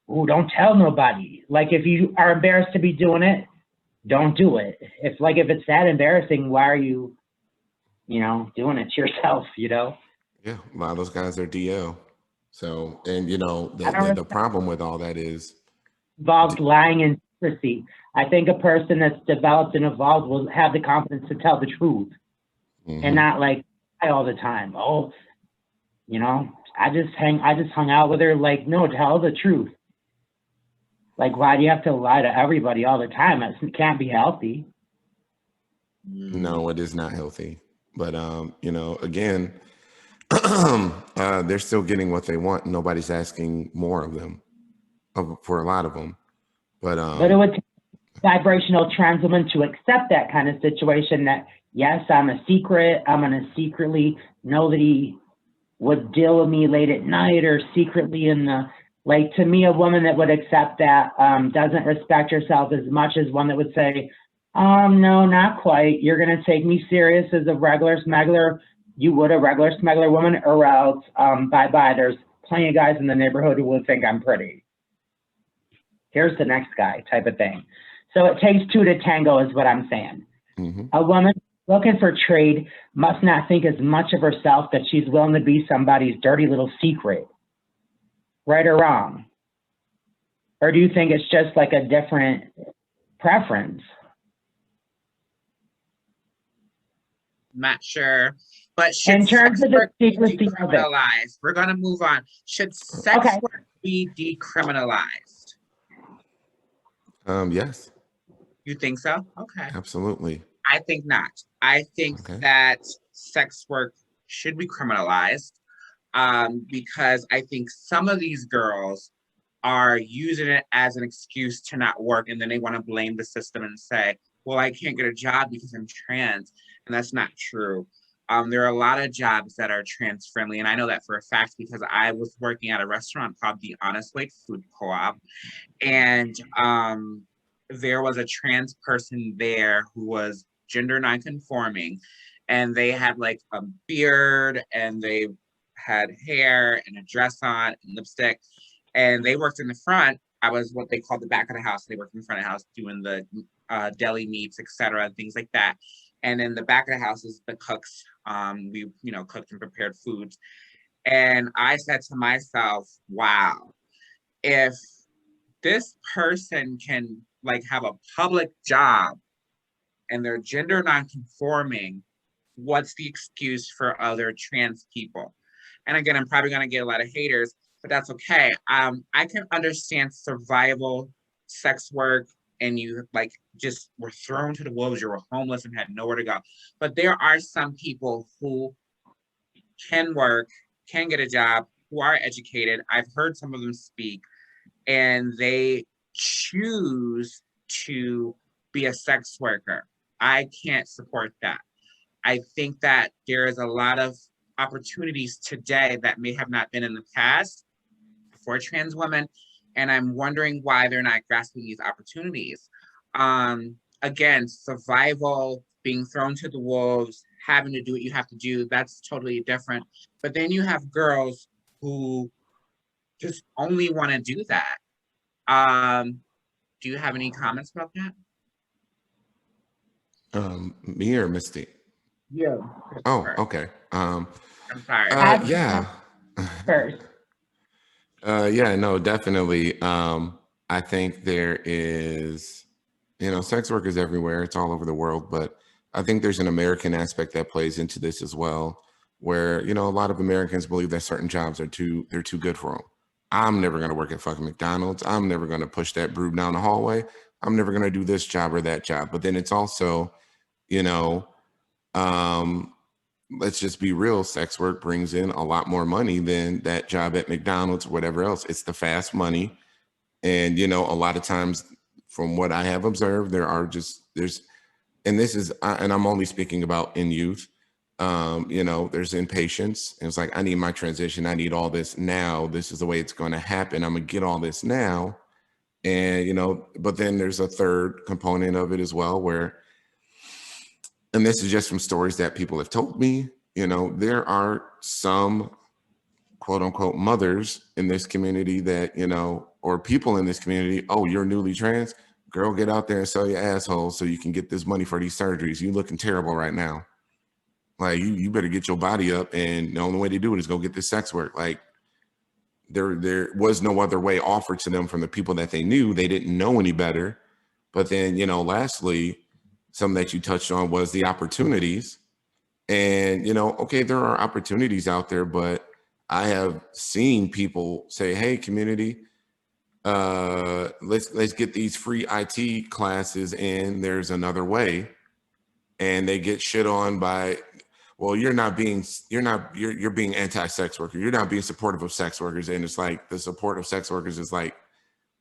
[SPEAKER 4] Ooh, don't tell nobody. Like, if you are embarrassed to be doing it, don't do it. If it's that embarrassing, why are you, doing it to yourself,
[SPEAKER 2] Yeah, a lot of those guys are DL. So, and the problem with all that is
[SPEAKER 4] involved lying and secrecy. I think a person that's developed and evolved will have the confidence to tell the truth and not like lie all the time. Oh, I just hung out with her. Like, no, tell the truth. Like, why do you have to lie to everybody all the time? It can't be healthy.
[SPEAKER 2] No, it is not healthy. But again, they're still getting what they want. Nobody's asking more of them, for a lot of them. But
[SPEAKER 4] it would take vibrational trans woman to accept that kind of situation. That yes, I'm a secret. I'm gonna secretly know that he would deal with me late at night or secretly in the. Like, to me, a woman that would accept that doesn't respect herself as much as one that would say, no, not quite. You're going to take me serious as a regular smuggler. You would a regular smuggler woman, or else bye-bye. There's plenty of guys in the neighborhood who would think I'm pretty. Here's the next guy type of thing. So it takes two to tango is what I'm saying. A woman looking for trade must not think as much of herself that she's willing to be somebody's dirty little secret. Right or wrong? Or do you think it's just like a different preference?
[SPEAKER 3] Not sure. But should
[SPEAKER 4] in terms of the secrecy
[SPEAKER 3] be
[SPEAKER 4] of it.
[SPEAKER 3] decriminalized? We're going to move on. Should sex work be decriminalized?
[SPEAKER 2] Yes.
[SPEAKER 3] You think so? Okay.
[SPEAKER 2] Absolutely.
[SPEAKER 3] I think not. I think that sex work should be criminalized. Because I think some of these girls are using it as an excuse to not work, and then they want to blame the system and say, well, I can't get a job because I'm trans, and that's not true. There are a lot of jobs that are trans friendly, and I know that for a fact because I was working at a restaurant called the Honest Weight Food Co-op, and there was a trans person there who was gender nonconforming, and they had like a beard and they had hair and a dress on and lipstick, and they worked in the front. I was what they called the back of the house. They worked in the front of the house doing the deli meats, etc., things like that. And in the back of the house is the cooks. We, cooked and prepared foods. And I said to myself, wow, if this person can like have a public job and they're gender non-conforming, what's the excuse for other trans people? And again, I'm probably gonna get a lot of haters, but that's okay. I can understand survival, sex work, and you like just were thrown to the wolves, you were homeless and had nowhere to go. But there are some people who can work, can get a job, who are educated. I've heard some of them speak, and they choose to be a sex worker. I can't support that. I think that there is a lot of opportunities today that may have not been in the past for trans women, and I'm wondering why they're not grasping these opportunities. Again, survival, being thrown to the wolves, having to do what you have to do, that's totally different. But then you have girls who just only want to do that. Do you have any comments about that?
[SPEAKER 2] Me or Misty?
[SPEAKER 3] Yeah.
[SPEAKER 2] Oh, okay.
[SPEAKER 3] I'm sorry.
[SPEAKER 2] Yeah.
[SPEAKER 4] First.
[SPEAKER 2] Yeah, no, definitely. I think there is, sex work is everywhere. It's all over the world, but I think there's an American aspect that plays into this as well, where, a lot of Americans believe that certain jobs they're too good for them. I'm never going to work at fucking McDonald's. I'm never going to push that broom down the hallway. I'm never going to do this job or that job. But then it's also, let's just be real. Sex work brings in a lot more money than that job at McDonald's or whatever else. It's the fast money. And, a lot of times from what I have observed, and this is, and I'm only speaking about in youth, there's impatience. And it's like, I need my transition. I need all this now. This is the way it's going to happen. I'm going to get all this now. And, but then there's a third component of it as well, where, and this is just from stories that people have told me, there are some quote unquote mothers in this community that, or people in this community, oh, you're newly trans, girl, get out there and sell your asshole so you can get this money for these surgeries. You looking terrible right now. Like you better get your body up, and the only way to do it is go get this sex work. Like there was no other way offered to them from the people that they knew. They didn't know any better. But then, lastly, something that you touched on was the opportunities. And, okay, there are opportunities out there, but I have seen people say, hey, community, let's get these free IT classes in. There's another way. And they get shit on by, well, you're being anti-sex worker. You're not being supportive of sex workers. And it's like the support of sex workers is like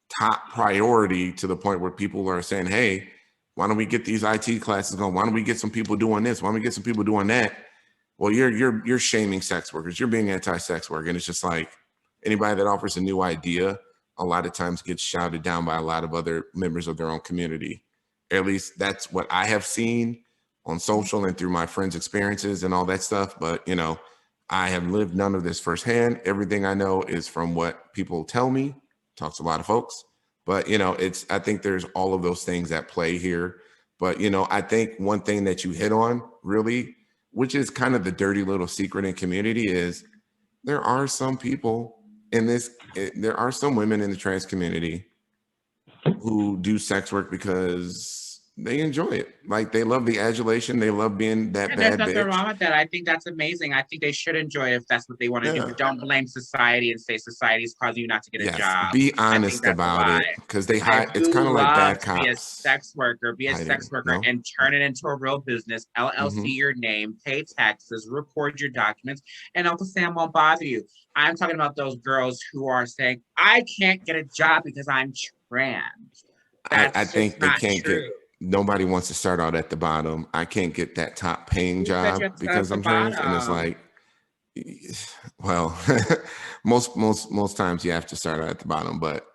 [SPEAKER 2] top priority, to the point where people are saying, hey, why don't we get these IT classes going? Why don't we get some people doing this? Why don't we get some people doing that? Well, you're shaming sex workers. You're being anti-sex work. And it's just like, anybody that offers a new idea a lot of times gets shouted down by a lot of other members of their own community. At least that's what I have seen on social and through my friends' experiences and all that stuff. But, I have lived none of this firsthand. Everything I know is from what people tell me. Talk to a lot of folks. But, I think there's all of those things at play here. But, I think one thing that you hit on really, which is kind of the dirty little secret in community, is there are some people there are some women in the trans community who do sex work because they enjoy it. Like, they love the adulation. They love being that bad
[SPEAKER 3] There's nothing
[SPEAKER 2] bitch.
[SPEAKER 3] wrong with that. I think that's amazing. I think they should enjoy it if that's what they want to do. But don't blame society and say society's causing you not to get a job.
[SPEAKER 2] Be honest about it, because they hide. It's kind of like bad cops.
[SPEAKER 3] Be a sex worker, and turn it into a real business. LLC your name, pay taxes, record your documents, and Uncle Sam won't bother you. I'm talking about those girls who are saying, I can't get a job because I'm trans.
[SPEAKER 2] I think they can't get. Nobody wants to start out at the bottom. I can't get that top paying job because I'm trans. And it's like, well, most times you have to start out at the bottom. But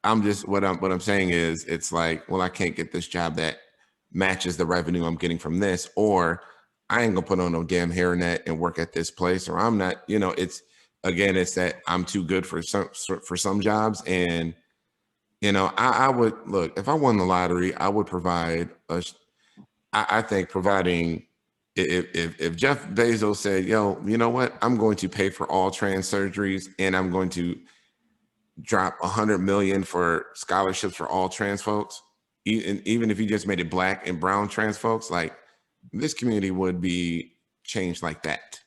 [SPEAKER 2] I'm just, what I'm saying is, it's like, well, I can't get this job that matches the revenue I'm getting from this, or I ain't gonna put on no damn hairnet and work at this place, or I'm not, it's that I'm too good for some jobs. And, I would look, if I won the lottery, I would provide I think providing, if Jeff Bezos said, yo, you know what, I'm going to pay for all trans surgeries and I'm going to drop 100 million for scholarships for all trans folks, even if you just made it black and brown trans folks, like this community would be changed like that.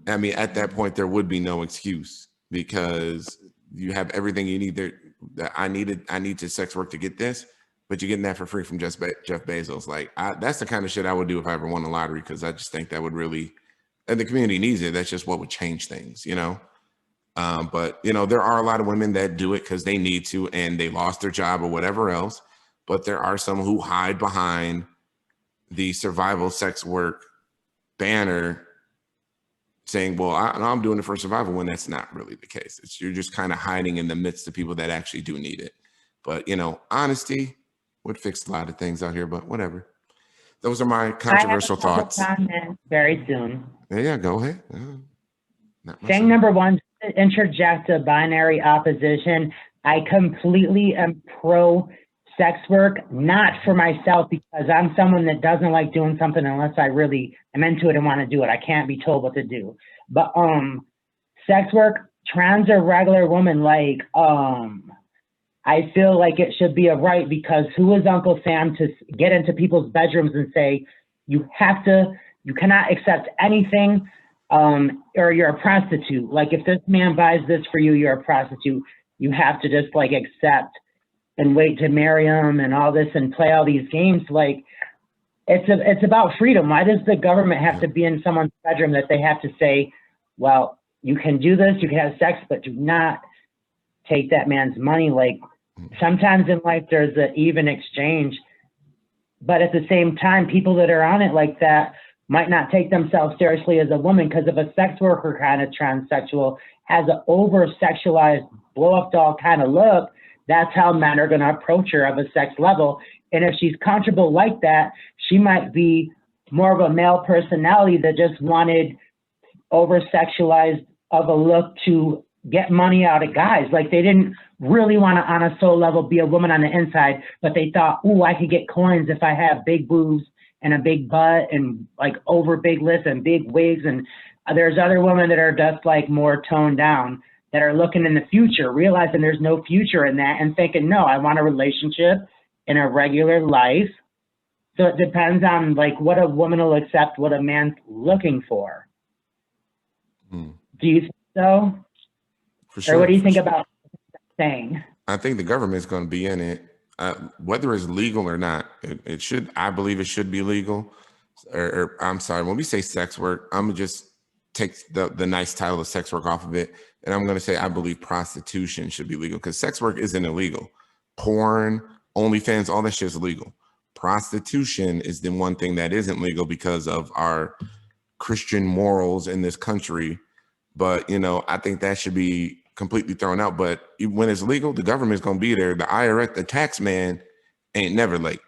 [SPEAKER 2] I mean, at that point, there would be no excuse because you have everything you need there. That I need to sex work to get this, but you're getting that for free from Jeff Bezos. Like that's the kind of shit I would do if I ever won the lottery, because I just think that would really, and the community needs it. That's just what would change things, But there are a lot of women that do it because they need to, and they lost their job or whatever else. But there are some who hide behind the survival sex work banner, saying, well, I'm doing it for survival, when that's not really the case. You're just kind of hiding in the midst of people that actually do need it. But, honesty would fix a lot of things out here, but whatever. Those are my controversial thoughts.
[SPEAKER 4] Very soon.
[SPEAKER 2] Yeah, go ahead.
[SPEAKER 4] Thing number one, to interject a binary opposition. I completely am pro sex work, not for myself, because I'm someone that doesn't like doing something unless I really am into it and want to do it. I can't be told what to do. But sex work, trans or regular woman, like I feel like it should be a right, because who is Uncle Sam to get into people's bedrooms and say you cannot accept anything, or you're a prostitute. Like if this man buys this for you, you're a prostitute. You have to just like accept and wait to marry him and all this and play all these games. Like it's about freedom. Why does the government have to be in someone's bedroom that they have to say, well, you can do this, you can have sex, but do not take that man's money? Like sometimes in life there's an even exchange, but at the same time, people that are on it like that might not take themselves seriously as a woman, because if a sex worker kind of transsexual has an over-sexualized blow-up doll kind of look, that's how men are going to approach her of a sex level. And if she's comfortable like that, she might be more of a male personality that just wanted over-sexualized of a look to get money out of guys. Like they didn't really want to, on a soul level, be a woman on the inside, but they thought, ooh, I could get coins if I have big boobs and a big butt and like over big lips and big wigs. And there's other women that are just like more toned down, that are looking in the future, realizing there's no future in that, and thinking, no, I want a relationship in a regular life. So it depends on like what a woman will accept, what a man's looking for. Do you think so?
[SPEAKER 2] For sure.
[SPEAKER 4] Or what do you think about saying?
[SPEAKER 2] I think the government's going to be in it, whether it's legal or not. It should, I believe it should be legal. Or I'm sorry, when we say sex work, I'm going to just take the nice title of sex work off of it. And I'm going to say, I believe prostitution should be legal, because sex work isn't illegal. Porn, OnlyFans, all that shit is illegal. Prostitution is the one thing that isn't legal because of our Christian morals in this country. But, I think that should be completely thrown out. But when it's legal, the government's going to be there. The IRS, the tax man, ain't never late.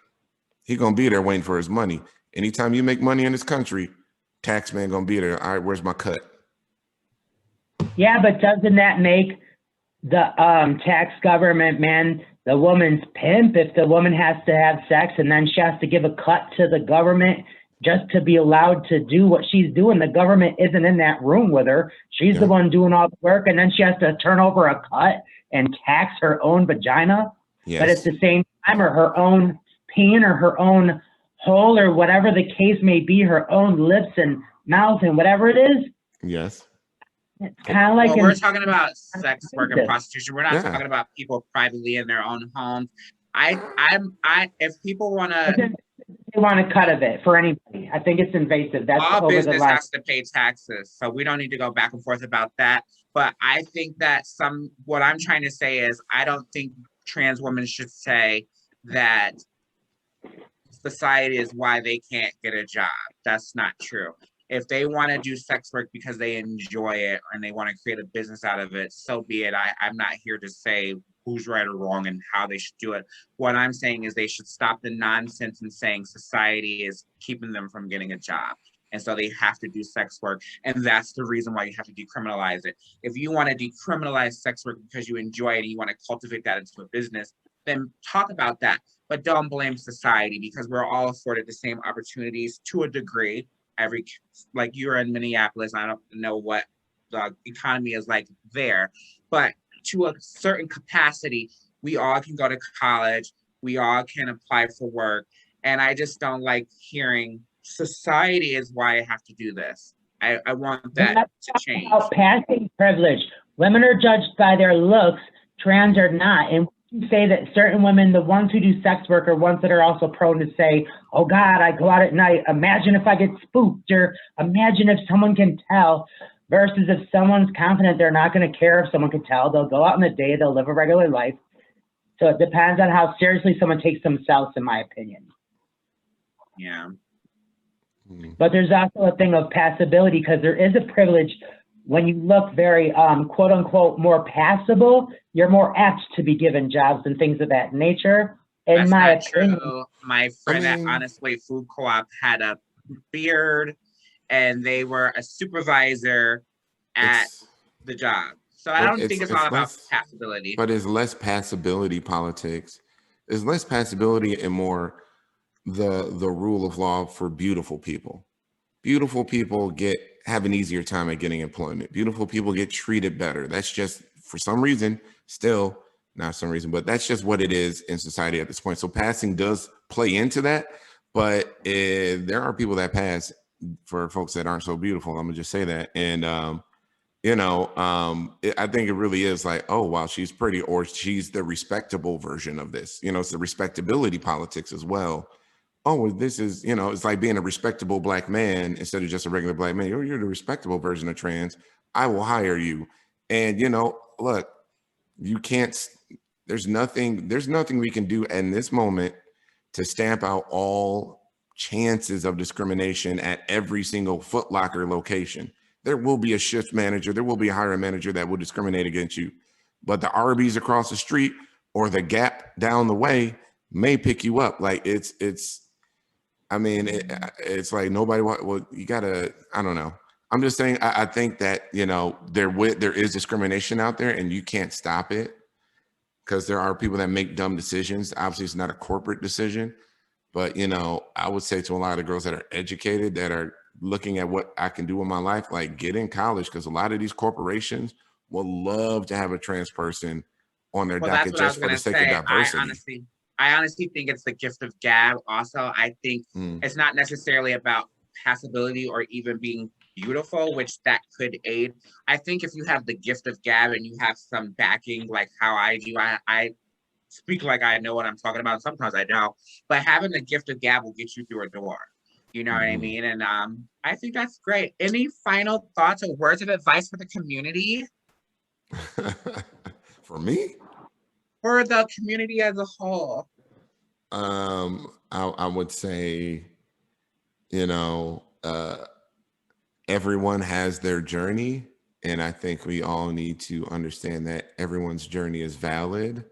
[SPEAKER 2] He going to be there waiting for his money. Anytime you make money in this country, tax man going to be there. All right, where's my cut?
[SPEAKER 4] Yeah, but doesn't that make the tax government man the woman's pimp if the woman has to have sex and then she has to give a cut to the government just to be allowed to do what she's doing? The government isn't in that room with her. She's the one doing all the work, and then she has to turn over a cut and tax her own vagina.
[SPEAKER 2] Yes.
[SPEAKER 4] But at the same time, or her own peen or her own hole or whatever the case may be, her own lips and mouth and whatever it is.
[SPEAKER 2] Yes.
[SPEAKER 4] It's kind of like
[SPEAKER 3] we're talking about sex work and prostitution. We're not talking about people privately in their own homes. If people want to,
[SPEAKER 4] they want a cut of it for anybody. I think it's invasive. That's
[SPEAKER 3] all business has to pay taxes, so we don't need to go back and forth about that. But I think that what I'm trying to say is, I don't think trans women should say that society is why they can't get a job. That's not true. If they want to do sex work because they enjoy it and they want to create a business out of it, so be it. I'm not here to say who's right or wrong and how they should do it. What I'm saying is they should stop the nonsense and saying society is keeping them from getting a job. And so they have to do sex work. And that's the reason why you have to decriminalize it. If you want to decriminalize sex work because you enjoy it and you want to cultivate that into a business, then talk about that. But don't blame society, because we're all afforded the same opportunities to a degree. Like you're in Minneapolis, I don't know what the economy is like there, but to a certain capacity, we all can go to college, we all can apply for work. And I just don't like hearing society is why I have to do this. I want that to change.
[SPEAKER 4] About passing privilege. Women are judged by their looks, trans are not. And you say that certain women, the ones who do sex work, are ones that are also prone to say, oh God, I go out at night, imagine if I get spooked, or imagine if someone can tell, versus if someone's confident, they're not going to care if someone can tell. They'll go out in the day, they'll live a regular life. So it depends on how seriously someone takes themselves, in my opinion.
[SPEAKER 3] Yeah.
[SPEAKER 4] But there's also a thing of passability, because there is a privilege when you look very, quote unquote, more passable, you're more apt to be given jobs and things of that nature. In
[SPEAKER 3] That's
[SPEAKER 4] my
[SPEAKER 3] not
[SPEAKER 4] opinion.
[SPEAKER 3] true. My friend at Honest Way Food Co-op had a beard and they were a supervisor at the job. So I don't think it's all about passability.
[SPEAKER 2] But it's less passability politics. It's less passability and more the rule of law for beautiful people. Beautiful people have an easier time at getting employment. Beautiful people get treated better. That's just, for some reason, still not some reason, but that's just what it is in society at this point. So passing does play into that, but there are people that pass for folks that aren't so beautiful. I'm gonna just say that. And I think it really is like, oh wow, she's pretty, or she's the respectable version of this. It's the respectability politics as well. Oh, this is, it's like being a respectable black man instead of just a regular black man. You're the respectable version of trans. I will hire you. And, look, you can't, there's nothing we can do in this moment to stamp out all chances of discrimination at every single Foot Locker location. There will be a shift manager, there will be a hiring manager that will discriminate against you. But the Arby's across the street or the Gap down the way may pick you up. Like it's like nobody, well, you gotta, I don't know. I'm just saying, I think that, there is discrimination out there and you can't stop it because there are people that make dumb decisions. Obviously it's not a corporate decision, but, I would say to a lot of girls that are educated, that are looking at what I can do in my life, like get in college, because a lot of these corporations will love to have a trans person on their docket just for the sake of diversity.
[SPEAKER 3] I honestly think it's the gift of gab. Also, I think it's not necessarily about passability or even being beautiful, which that could aid. I think if you have the gift of gab and you have some backing, like how I do, I speak like I know what I'm talking about. Sometimes I don't, but having the gift of gab will get you through a door. You know what I mean? And I think that's great. Any final thoughts or words of advice for the community?
[SPEAKER 2] For me?
[SPEAKER 3] For the community as a whole?
[SPEAKER 2] I would say, everyone has their journey. And I think we all need to understand that everyone's journey is valid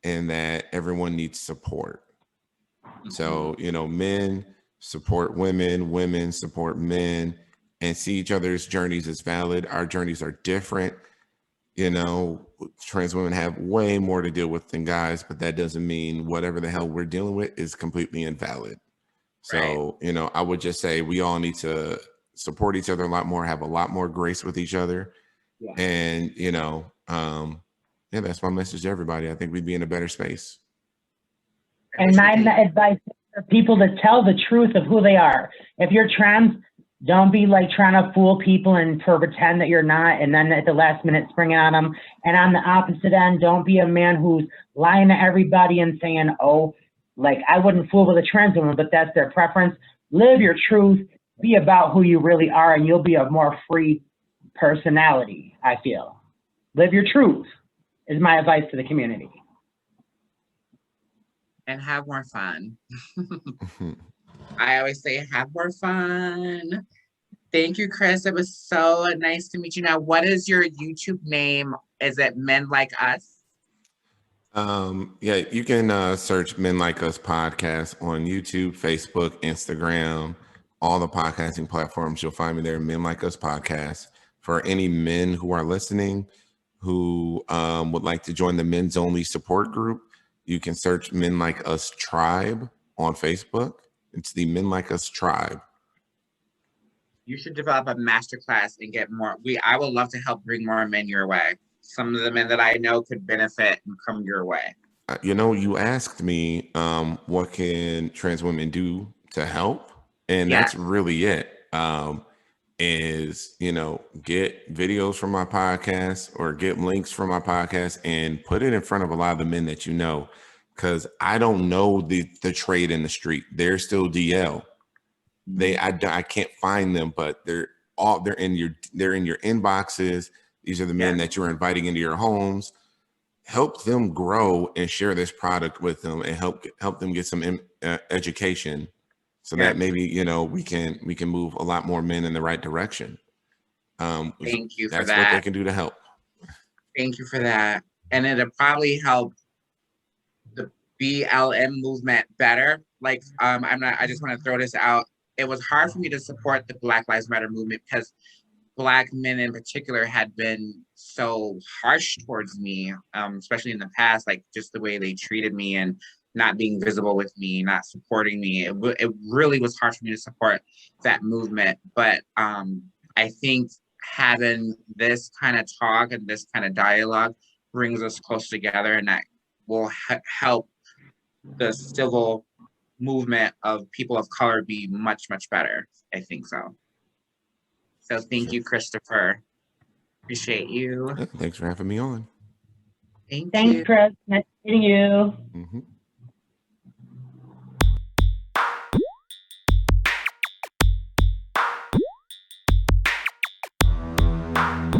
[SPEAKER 2] and that everyone needs support. So, men support women, women support men, and see each other's journeys as valid. Our journeys are different. Trans women have way more to deal with than guys, but that doesn't mean whatever the hell we're dealing with is completely invalid. So, right. I would just say we all need to support each other a lot more, have a lot more grace with each other. Yeah. And, that's my message to everybody. I think we'd be in a better space.
[SPEAKER 4] And my advice is for people to tell the truth of who they are. If you're trans, don't be like trying to fool people and pretend that you're not, and then at the last minute spring on them. And on the opposite end, don't be a man who's lying to everybody and saying, oh, like I wouldn't fool with a trans woman, but that's their preference. Live your truth, be about who you really are, and you'll be a more free personality, I feel. Live your truth is my advice to the community.
[SPEAKER 3] And have more fun. I always say have more fun. Thank you, Chris. It was so nice to meet you. Now, what is your YouTube name? Is it Men Like Us?
[SPEAKER 2] Yeah, you can search Men Like Us podcast on YouTube, Facebook, Instagram. all the podcasting platforms. You'll find me there, Men Like Us Podcast. For any men who are listening who would like to join the Men's Only support group, you can search Men Like Us Tribe on Facebook. It's the Men Like Us Tribe.
[SPEAKER 3] You should develop a masterclass and get more. I would love to help bring more men your way. Some of the men that I know could benefit and come your way.
[SPEAKER 2] You know, you asked me what can trans women do to help, and that's really it. Is, you know, get videos from my podcast or get links from my podcast and put it in front of a lot of the men that you know, because I don't know the trade in the street. They're still DL. I can't find them, but they're in your inboxes. These are the men that you're inviting into your homes. Help them grow and share this product with them, and help them get some education. So that maybe, you know, we can move a lot more men in the right direction.
[SPEAKER 3] Thank you for that.
[SPEAKER 2] That's what they can do to help.
[SPEAKER 3] Thank you for that. And it'll probably help the BLM movement better. Like, I just want to throw this out. It was hard for me to support the Black Lives Matter movement because Black men in particular had been so harsh towards me, especially in the past, like just the way they treated me and not being visible with me, not supporting me. It really was hard for me to support that movement. But I think having this kind of talk and this kind of dialogue brings us close together, and that will help the civil movement of people of color be much, much better. I think so. So thank you, Christopher. Appreciate you.
[SPEAKER 2] Yeah, thanks for having me on.
[SPEAKER 3] Thank
[SPEAKER 4] Thanks,
[SPEAKER 3] you.
[SPEAKER 4] Chris. Nice meeting you.
[SPEAKER 2] Mm-hmm.